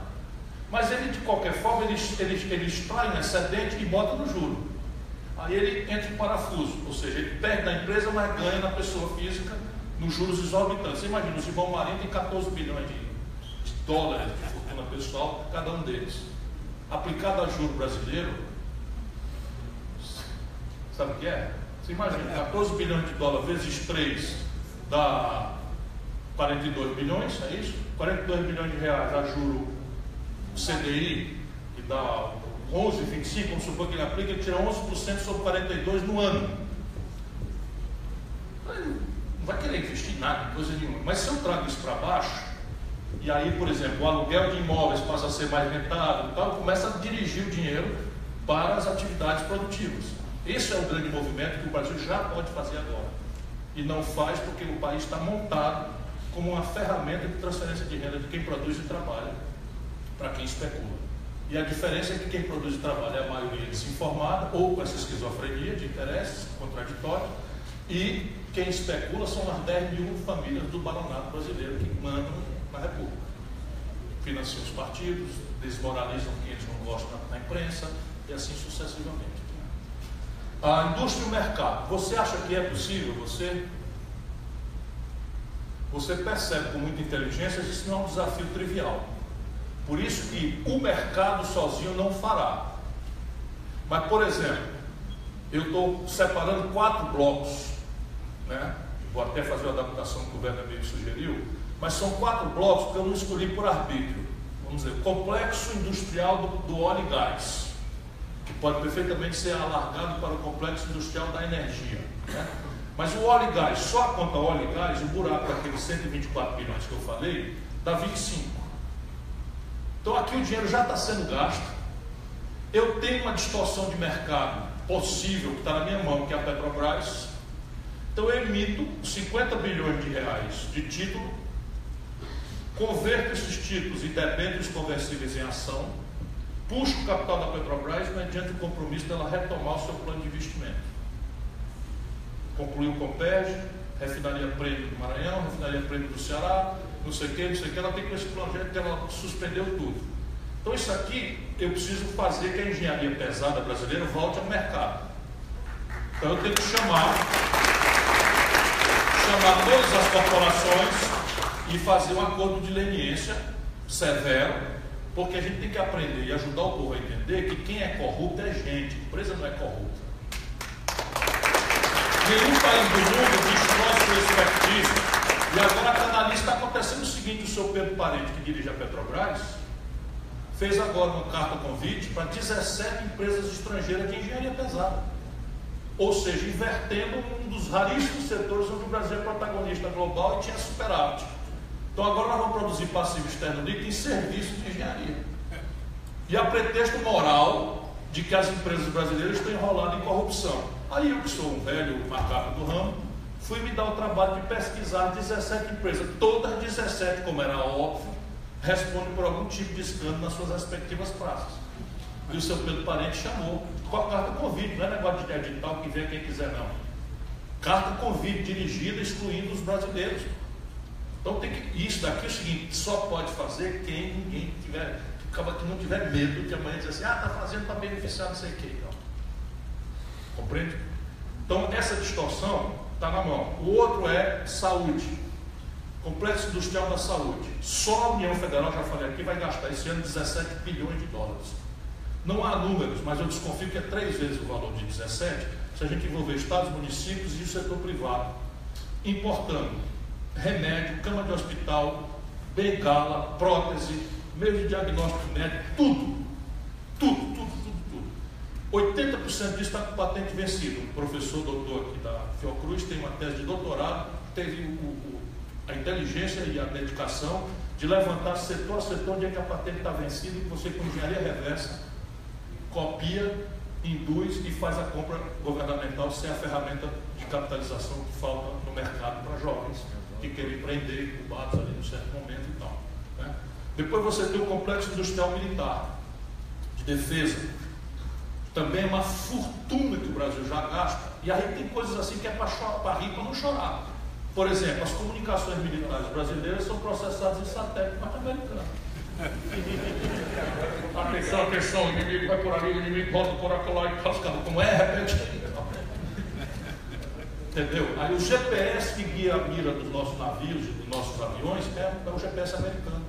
Mas ele, de qualquer forma, ele extrai um excedente e bota no juro. Aí ele entra em parafuso, ou seja, ele perde na empresa, mas ganha na pessoa física nos juros exorbitantes. Você imagina, os irmãos Marinho tem 14 bilhões de dólares de fortuna pessoal, cada um deles. Aplicado a juro brasileiro, sabe o que é? Você imagina, 14 bilhões de dólares vezes 3 dá 42 bilhões, é isso? 42 bilhões de reais a juro CDI, que dá 11,25, vamos supor que ele aplica, ele tira 11% sobre 42 no ano. Não vai querer investir em nada, coisa nenhuma. Mas se eu trago isso para baixo, e aí, por exemplo, o aluguel de imóveis passa a ser mais rentável e tal, começa a dirigir o dinheiro para as atividades produtivas. Esse é o grande movimento que o Brasil já pode fazer agora. E não faz porque o país está montado como uma ferramenta de transferência de renda de quem produz e trabalha para quem especula. E a diferença é que quem produz e trabalha é a maioria desinformada ou com essa esquizofrenia de interesses contraditórios, e quem especula são as 10 mil famílias do baronato brasileiro que mandam na República. Financiam os partidos, desmoralizam quem eles não gostam na imprensa e assim sucessivamente. A indústria e o mercado. Você acha que é possível? Você percebe com muita inteligência que isso não é um desafio trivial. Por isso que o mercado sozinho não fará. Mas, por exemplo, eu estou separando 4 blocos, né? Vou até fazer a adaptação que o governo me sugeriu, mas são 4 blocos que eu não escolhi por arbítrio. Vamos dizer, complexo industrial do óleo e gás, que pode perfeitamente ser alargado para o complexo industrial da energia, né? Mas o óleo e gás, só a conta óleo e gás, o buraco daqueles 124 bilhões que eu falei, dá 25. Então aqui o dinheiro já está sendo gasto. Eu tenho uma distorção de mercado possível que está na minha mão, que é a Petrobras. Então eu emito 50 bilhões de reais de título, converto esses títulos e debêntures conversíveis em ação, puxo o capital da Petrobras mediante o compromisso dela retomar o seu plano de investimento. Concluiu com o PERJ, refinaria Prêmio do Maranhão, refinaria Prêmio do Ceará, não sei o que, ela tem com esse projeto que ela suspendeu tudo. Então isso aqui eu preciso fazer que a engenharia pesada brasileira volte ao mercado. Então eu tenho que chamar todas as corporações e fazer um acordo de leniência severo, porque a gente tem que aprender e ajudar o povo a entender que quem é corrupto é gente, a empresa não é corrupta. Nenhum país do mundo destrói sua expertise. E agora cada lista está acontecendo o seguinte: o seu Pedro Parente, que dirige a Petrobras, fez agora uma carta convite para 17 empresas estrangeiras de engenharia pesada. Ou seja, invertendo um dos raríssimos setores onde o Brasil é protagonista global e tinha superávit. Então agora nós vamos produzir passivo externo líquido em serviços de engenharia. E a pretexto moral de que as empresas brasileiras estão enroladas em corrupção. Aí eu, que sou um velho macaco do ramo, fui me dar o trabalho de pesquisar 17 empresas. Todas 17, como era óbvio, respondem por algum tipo de escândalo nas suas respectivas praças. E o seu Pedro Parente chamou com a carta convite, não é negócio de edital que vem quem quiser, não. Carta convite dirigida excluindo os brasileiros. Então tem que, isso daqui é o seguinte: só pode fazer quem ninguém tiver, que não tiver medo de amanhã dizer assim, está fazendo para beneficiar não sei quem. Não. Compreende? Então essa distorção está na mão. O outro é saúde, complexo industrial da saúde. Só a União Federal, já falei aqui, vai gastar esse ano 17 bilhões de dólares. Não há números, mas eu desconfio que é 3 vezes o valor de 17, se a gente envolver estados, municípios e o setor privado, importando remédio, cama de hospital, bengala, prótese, meio de diagnóstico médico, tudo. 80% disso está com patente vencida. Um professor doutor aqui da Fiocruz tem uma tese de doutorado, teve a inteligência e a dedicação de levantar setor a setor onde é que a patente está vencida e que você, com engenharia reversa, copia, induz e faz a compra governamental sem a ferramenta de capitalização que falta no mercado para jovens que querem empreender, incubados ali num certo momento e tal, né? Depois você tem o complexo industrial militar, de defesa. Também é uma fortuna que o Brasil já gasta, e aí tem coisas assim que é para rir, para não chorar. Por exemplo, as comunicações militares brasileiras são processadas em satélite norte-americano. Atenção, atenção, o inimigo vai por ali, o inimigo volta por acolá e cascando. Como é? Repete aí. Entendeu? Aí o GPS que guia a mira dos nossos navios e dos nossos aviões é o GPS americano.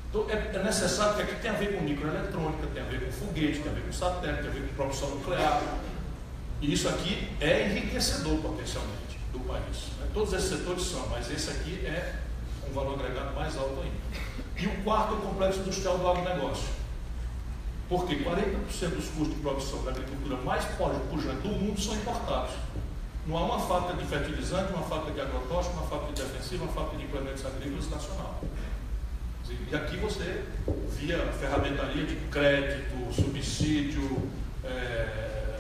Então é necessário, que aqui tem a ver com microeletrônica, tem a ver com foguete, tem a ver com satélite, tem a ver com propulsão nuclear. E isso aqui é enriquecedor potencialmente do país. Todos esses setores são, mas esse aqui é um valor agregado mais alto ainda. E o quarto é o complexo industrial do agronegócio. Porque 40% dos custos de produção da agricultura mais pujante do mundo são importados. Não há uma fábrica de fertilizante, uma fábrica de agrotóxico, uma fábrica de defensivo, uma fábrica de implementos agrícolas nacional. E aqui você, via ferramentaria de crédito, subsídio,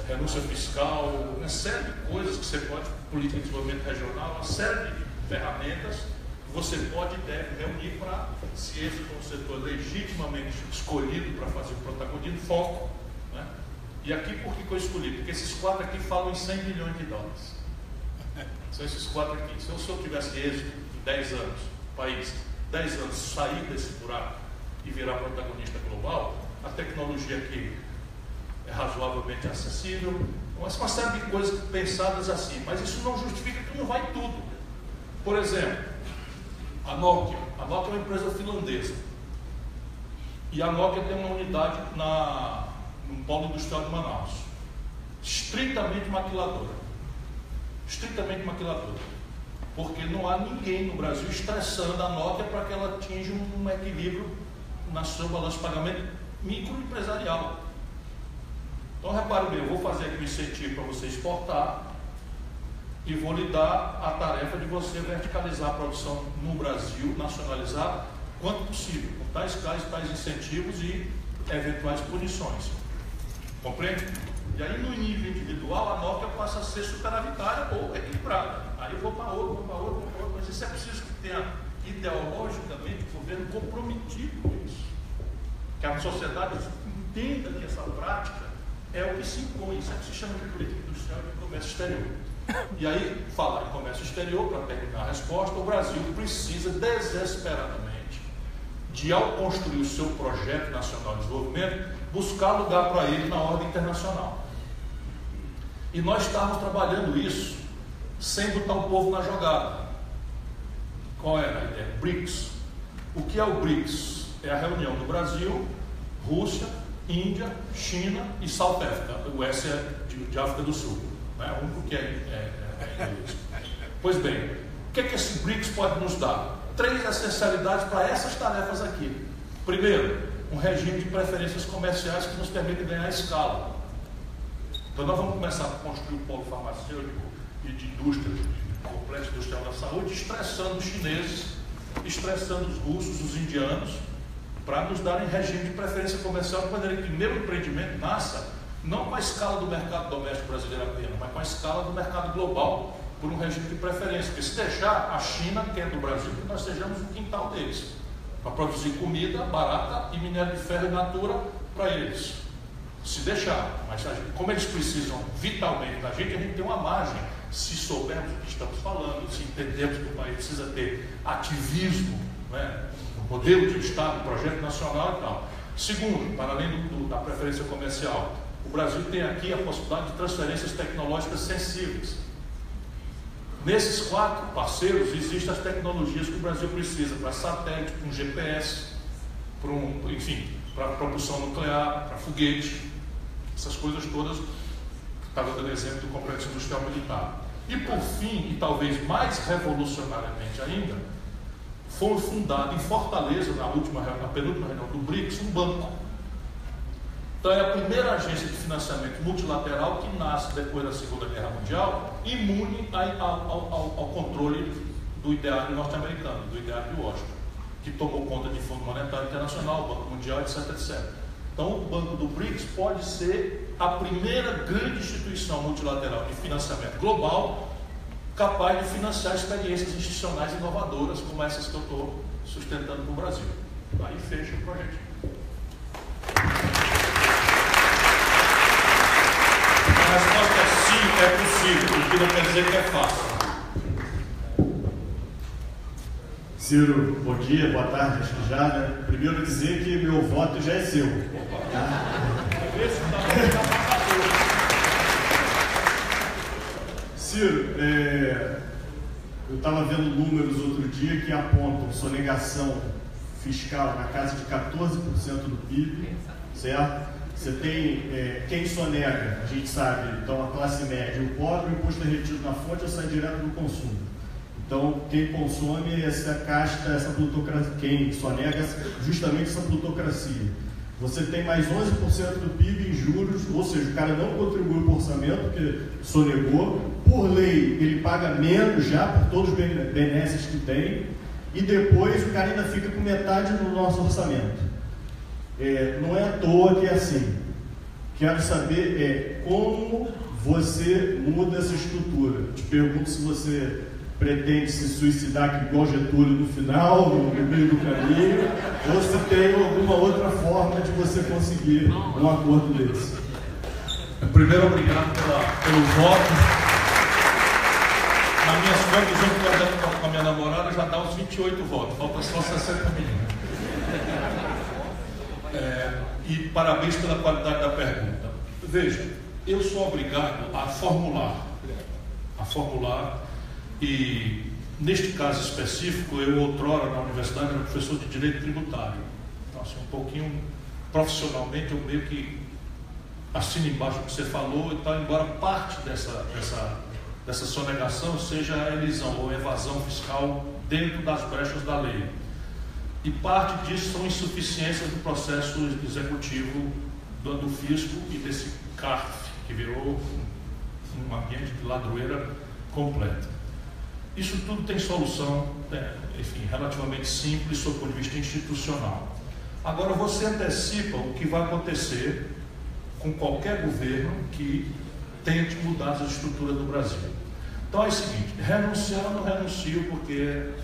renúncia fiscal, uma série de coisas que você pode, política de desenvolvimento regional, uma série de ferramentas que você pode e deve reunir para, se esse for um setor legitimamente escolhido para fazer o protagonismo, foco. Né? E aqui por que eu escolhi? Porque esses quatro aqui falam em 100 bilhões de dólares. São esses quatro aqui. Se eu tivesse êxito em 10 anos, país, 10 anos, sair desse buraco e virar protagonista global, a tecnologia aqui é razoavelmente acessível, mas uma série de coisas pensadas assim, mas isso não justifica que não vai tudo. Por exemplo, a Nokia é uma empresa finlandesa e a Nokia tem uma unidade no polo industrial de Manaus, estritamente maquiladora, porque não há ninguém no Brasil estressando a Nokia para que ela atinja um equilíbrio na sua balança de pagamento microempresarial. Então repare bem, eu vou fazer aqui um incentivo para você exportar e vou lhe dar a tarefa de você verticalizar a produção no Brasil, nacionalizar quanto possível, com tais incentivos e eventuais punições. Compreende? E aí no nível individual a Nokia passa a ser superavitária ou equilibrada. Aí eu vou para outro, mas isso é preciso que tenha ideologicamente o governo comprometido com isso. Que a sociedade entenda que essa prática é o que se impõe, isso é que se chama de política industrial e de comércio exterior. E aí, falar em comércio exterior, para terminar a resposta, o Brasil precisa desesperadamente de, ao construir o seu projeto nacional de desenvolvimento, buscar lugar para ele na ordem internacional. E nós estamos trabalhando isso sem botar o povo na jogada. Qual era a ideia? BRICS. O que é o BRICS? É a reunião do Brasil, Rússia, Índia, China e South Africa. O S é de África do Sul. É o único que é inglês. Pois bem, o que esse BRICS pode nos dar? 3 essencialidades para essas tarefas aqui. Primeiro, um regime de preferências comerciais que nos permite ganhar escala. Então nós vamos começar a construir um polo farmacêutico e de indústria, de complexo industrial da saúde, estressando os chineses, estressando os russos, os indianos, para nos darem regime de preferência comercial, de maneira que o meu empreendimento nasça não com a escala do mercado doméstico brasileiro apenas, mas com a escala do mercado global, por um regime de preferência. Porque se deixar, a China quer do Brasil que nós sejamos o quintal deles, para produzir comida barata e minério de ferro in natura para eles. Se deixar, mas como eles precisam vitalmente da gente, a gente tem uma margem, se soubermos o que estamos falando, se entendermos que o país precisa ter ativismo, né, no modelo de Estado, projeto nacional e tal. Segundo, para além da preferência comercial, o Brasil tem aqui a possibilidade de transferências tecnológicas sensíveis. Nesses 4 parceiros existem as tecnologias que o Brasil precisa para satélite, para um GPS, para propulsão nuclear, para foguete, essas coisas todas que estava dando exemplo do complexo industrial militar. E por fim, e talvez mais revolucionariamente ainda, foi fundado em Fortaleza, na penúltima reunião do BRICS, um banco. Então é a primeira agência de financiamento multilateral que nasce depois da Segunda Guerra Mundial, imune ao controle do ideário norte-americano, do ideário de Washington, que tomou conta de Fundo Monetário Internacional, Banco Mundial, etc, etc. Então o Banco do BRICS pode ser a primeira grande instituição multilateral de financiamento global capaz de financiar experiências institucionais inovadoras como essas que eu estou sustentando no Brasil. Aí fecha o projeto. A resposta é sim, é possível, o que não quer dizer que é fácil. Ciro, bom dia, boa tarde, acho que já, né? Primeiro dizer que meu voto já é seu. Ciro, eu estava vendo números outro dia que apontam sonegação fiscal na casa de 14% do PIB, certo? Você tem quem sonega, a gente sabe, então a classe média, o pobre, o imposto é retido na fonte ou sai direto do consumo. Então, quem consome essa casta, essa plutocracia, quem sonega justamente essa plutocracia. Você tem mais 11% do PIB em juros, ou seja, o cara não contribuiu para o orçamento, porque sonegou. Por lei, ele paga menos já por todos os benesses que tem, e depois o cara ainda fica com metade do nosso orçamento. Não é à toa que é assim. Quero saber como você muda essa estrutura. Te pergunto se você pretende se suicidar igual Getúlio no final, no meio do caminho, ou se tem alguma outra forma de você conseguir um acordo desse. Primeiro, obrigado pelo voto. Nas minhas contas, junto com a minha namorada, já dá uns 28 votos, falta só 60 milhões. E parabéns pela qualidade da pergunta. Veja, eu sou obrigado a formular, e neste caso específico, eu outrora na universidade era professor de Direito Tributário. Então, assim, um pouquinho profissionalmente, eu meio que assino embaixo o que você falou e tal, embora parte dessa sonegação seja a elisão ou evasão fiscal dentro das brechas da lei. E parte disso são insuficiências do processo executivo do fisco e desse CARF, que virou um ambiente de ladroeira completa. Isso tudo tem solução, enfim, relativamente simples, sob o ponto de vista institucional. Agora, você antecipa o que vai acontecer com qualquer governo que tente mudar as estruturas do Brasil. Então é o seguinte, renunciar eu não renuncio, porque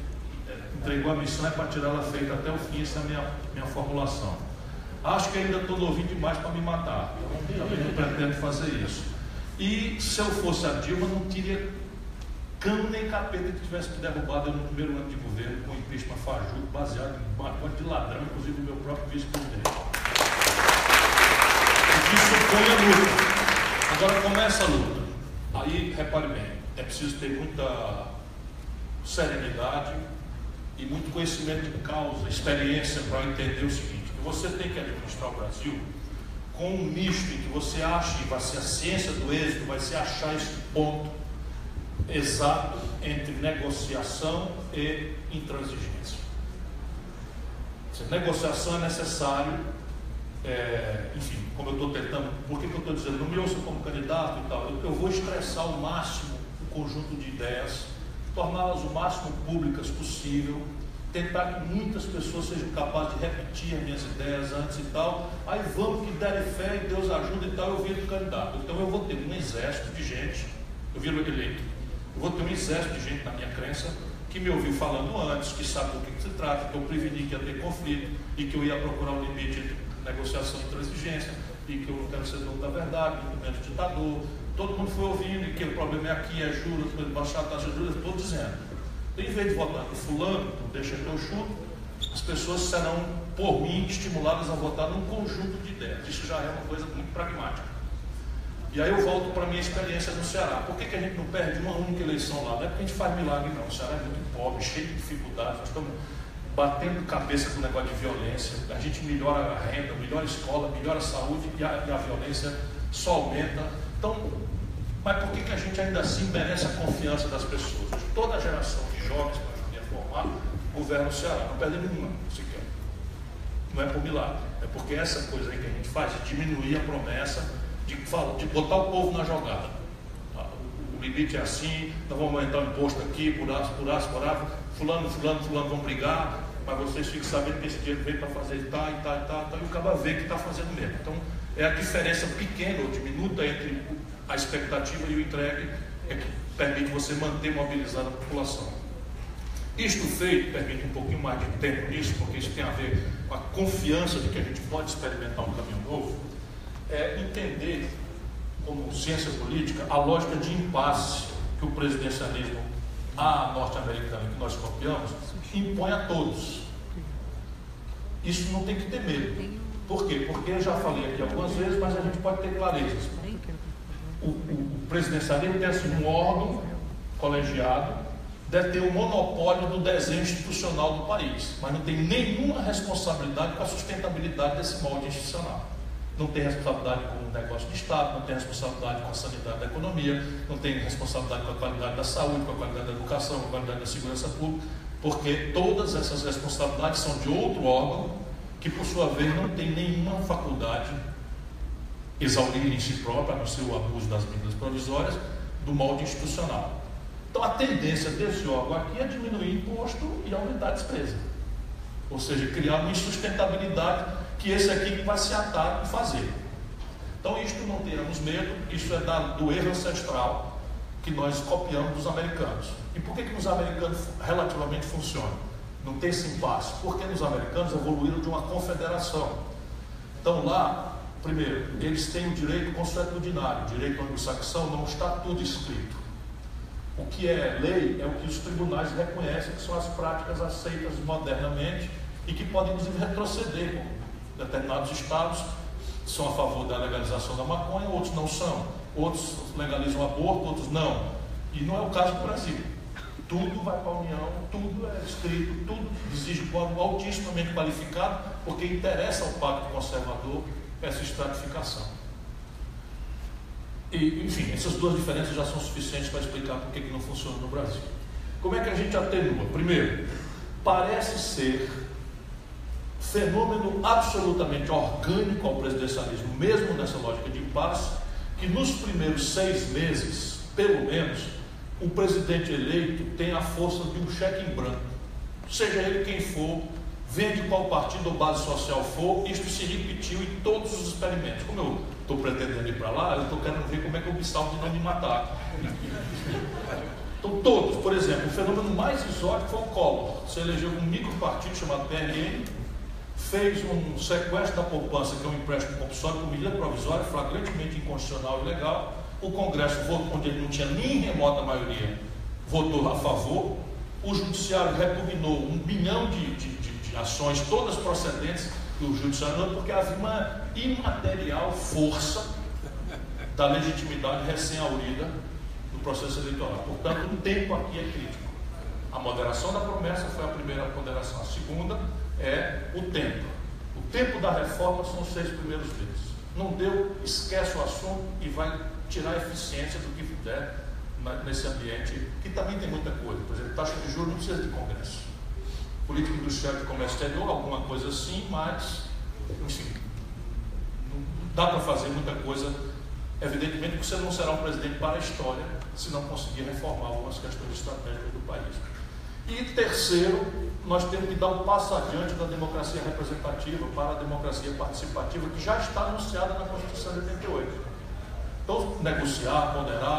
entregou a missão, é para tirá-la feita até o fim, essa é a minha formulação. Acho que ainda estou novinho demais para me matar, eu também não pretendo fazer isso. E se eu fosse a Dilma, não teria cano nem capeta que tivesse me derrubado no primeiro ano de governo com impeachment fajuto, baseado em uma conta de ladrão, inclusive o meu próprio vice-presidente. Isso foi a luta. Agora começa a luta. Aí, repare bem, é preciso ter muita serenidade e muito conhecimento de causa, experiência para entender o seguinte, que você tem que administrar o Brasil com um misto em que você acha, e vai ser a ciência do êxito, vai ser achar esse ponto exato entre negociação e intransigência. Negociação é necessário, enfim, como eu estou tentando, por que eu estou dizendo, não me ouçam como candidato e tal, eu vou estressar ao máximo o conjunto de ideias, torná-las o máximo públicas possível, tentar que muitas pessoas sejam capazes de repetir as minhas ideias antes e tal, aí vamos que derem fé e Deus ajuda e tal, eu viro candidato. Então eu vou ter um exército de gente, eu viro eleito, eu vou ter um exército de gente na minha crença que me ouviu falando antes, que sabe do que se trata, que eu preveni que ia ter conflito e que eu ia procurar um limite entre negociação e intransigência e que eu não quero ser dono da verdade, muito menos ditador. Todo mundo foi ouvindo e que o problema é aqui, é juros, baixar a taxa de juros, eu estou dizendo. Em vez de votar no fulano, deixa que eu chuto, as pessoas serão, por mim, estimuladas a votar num conjunto de ideias. Isso já é uma coisa muito pragmática. E aí eu volto para a minha experiência no Ceará. Por que a gente não perde uma única eleição lá? Não é porque a gente faz milagre, não. O Ceará é muito pobre, cheio de dificuldades. Nós estamos batendo cabeça com o negócio de violência. A gente melhora a renda, melhora a escola, melhora a saúde e a violência só aumenta. Então, mas por que a gente ainda assim merece a confiança das pessoas? Toda a geração de jovens que nós vamos formar governa o Ceará. Não perde nenhuma sequer. Não é por milagre. É porque essa coisa aí que a gente faz de diminuir a promessa, de botar o povo na jogada. O limite é assim, nós vamos aumentar o imposto aqui, por aço, fulano vão brigar, mas vocês ficam sabendo que esse dinheiro veio para fazer e o cara vê que está fazendo mesmo. Então, é a diferença pequena ou diminuta entre a expectativa e o entregue é que permite você manter mobilizada a população. Isto feito, permite um pouquinho mais de tempo nisso, porque isso tem a ver com a confiança de que a gente pode experimentar um caminho novo, é entender, como ciência política, a lógica de impasse que o presidencialismo a norte-americana que nós copiamos impõe a todos. Isso não tem que ter medo. Por quê? Porque eu já falei aqui algumas vezes, mas a gente pode ter clareza. O presidencialismo tem assim, um órgão colegiado, deve ter o monopólio do desenho institucional do país, mas não tem nenhuma responsabilidade com a sustentabilidade desse molde institucional. Não tem responsabilidade com o negócio de Estado, não tem responsabilidade com a sanidade da economia, não tem responsabilidade com a qualidade da saúde, com a qualidade da educação, com a qualidade da segurança pública, porque todas essas responsabilidades são de outro órgão que, por sua vez, não tem nenhuma faculdade exaurir em si própria, a não ser o abuso das medidas provisórias, do molde institucional. Então, a tendência desse órgão aqui é diminuir imposto e aumentar a despesa. Ou seja, criar uma insustentabilidade que esse aqui vai se atar e fazer. Então, isto não tenhamos medo, isso é do erro ancestral que nós copiamos dos americanos. E por que nos americanos relativamente funciona? Não tem esse impasse? Porque nos americanos evoluíram de uma confederação. Então, lá, primeiro, eles têm o direito consuetudinário, o direito anglo-saxão não está tudo escrito. O que é lei é o que os tribunais reconhecem, que são as práticas aceitas modernamente e que podem, inclusive, retroceder. Determinados estados são a favor da legalização da maconha, outros não são. Outros legalizam o aborto, outros não. E não é o caso do Brasil. Tudo vai para a União, tudo é escrito, tudo exige quórum altissimamente qualificado, porque interessa ao pacto conservador essa estratificação. E, enfim, essas duas diferenças já são suficientes para explicar por que não funciona no Brasil. Como é que a gente atenua? Primeiro, parece ser fenômeno absolutamente orgânico ao presidencialismo, mesmo nessa lógica de impasse, que nos primeiros 6 meses, pelo menos, o presidente eleito tem a força de um cheque em branco. Seja ele quem for, venha de qual partido ou base social for, isto se repetiu em todos os experimentos. Como eu estou pretendendo ir para lá, eu estou querendo ver como é que eu me salvo de não me matar. Então, todos, por exemplo, o fenômeno mais exótico foi o Collor. Você elegeu um micropartido chamado PRN, fez um sequestro da poupança, que é um empréstimo compulsório por medida provisória, flagrantemente inconstitucional e ilegal. O Congresso votou, onde ele não tinha nem remota maioria, votou a favor. O Judiciário repugnou 1 bilhão de ações, todas procedentes do Judiciário, porque havia uma imaterial força da legitimidade recém-aurida do processo eleitoral. Portanto, o tempo aqui é crítico. A moderação da promessa foi a primeira ponderação. A segunda é o tempo. O tempo da reforma são os 6 primeiros meses. Não deu, esquece o assunto e vai tirar a eficiência do que puder nesse ambiente, que também tem muita coisa. Por exemplo, taxa de juros não precisa de Congresso. Política industrial de comércio exterior, alguma coisa assim, mas, enfim, não dá para fazer muita coisa. Evidentemente, você não será um presidente para a história se não conseguir reformar algumas questões estratégicas do país. E terceiro, nós temos que dar um passo adiante da democracia representativa para a democracia participativa, que já está anunciada na Constituição de 88. Então, negociar, ponderar,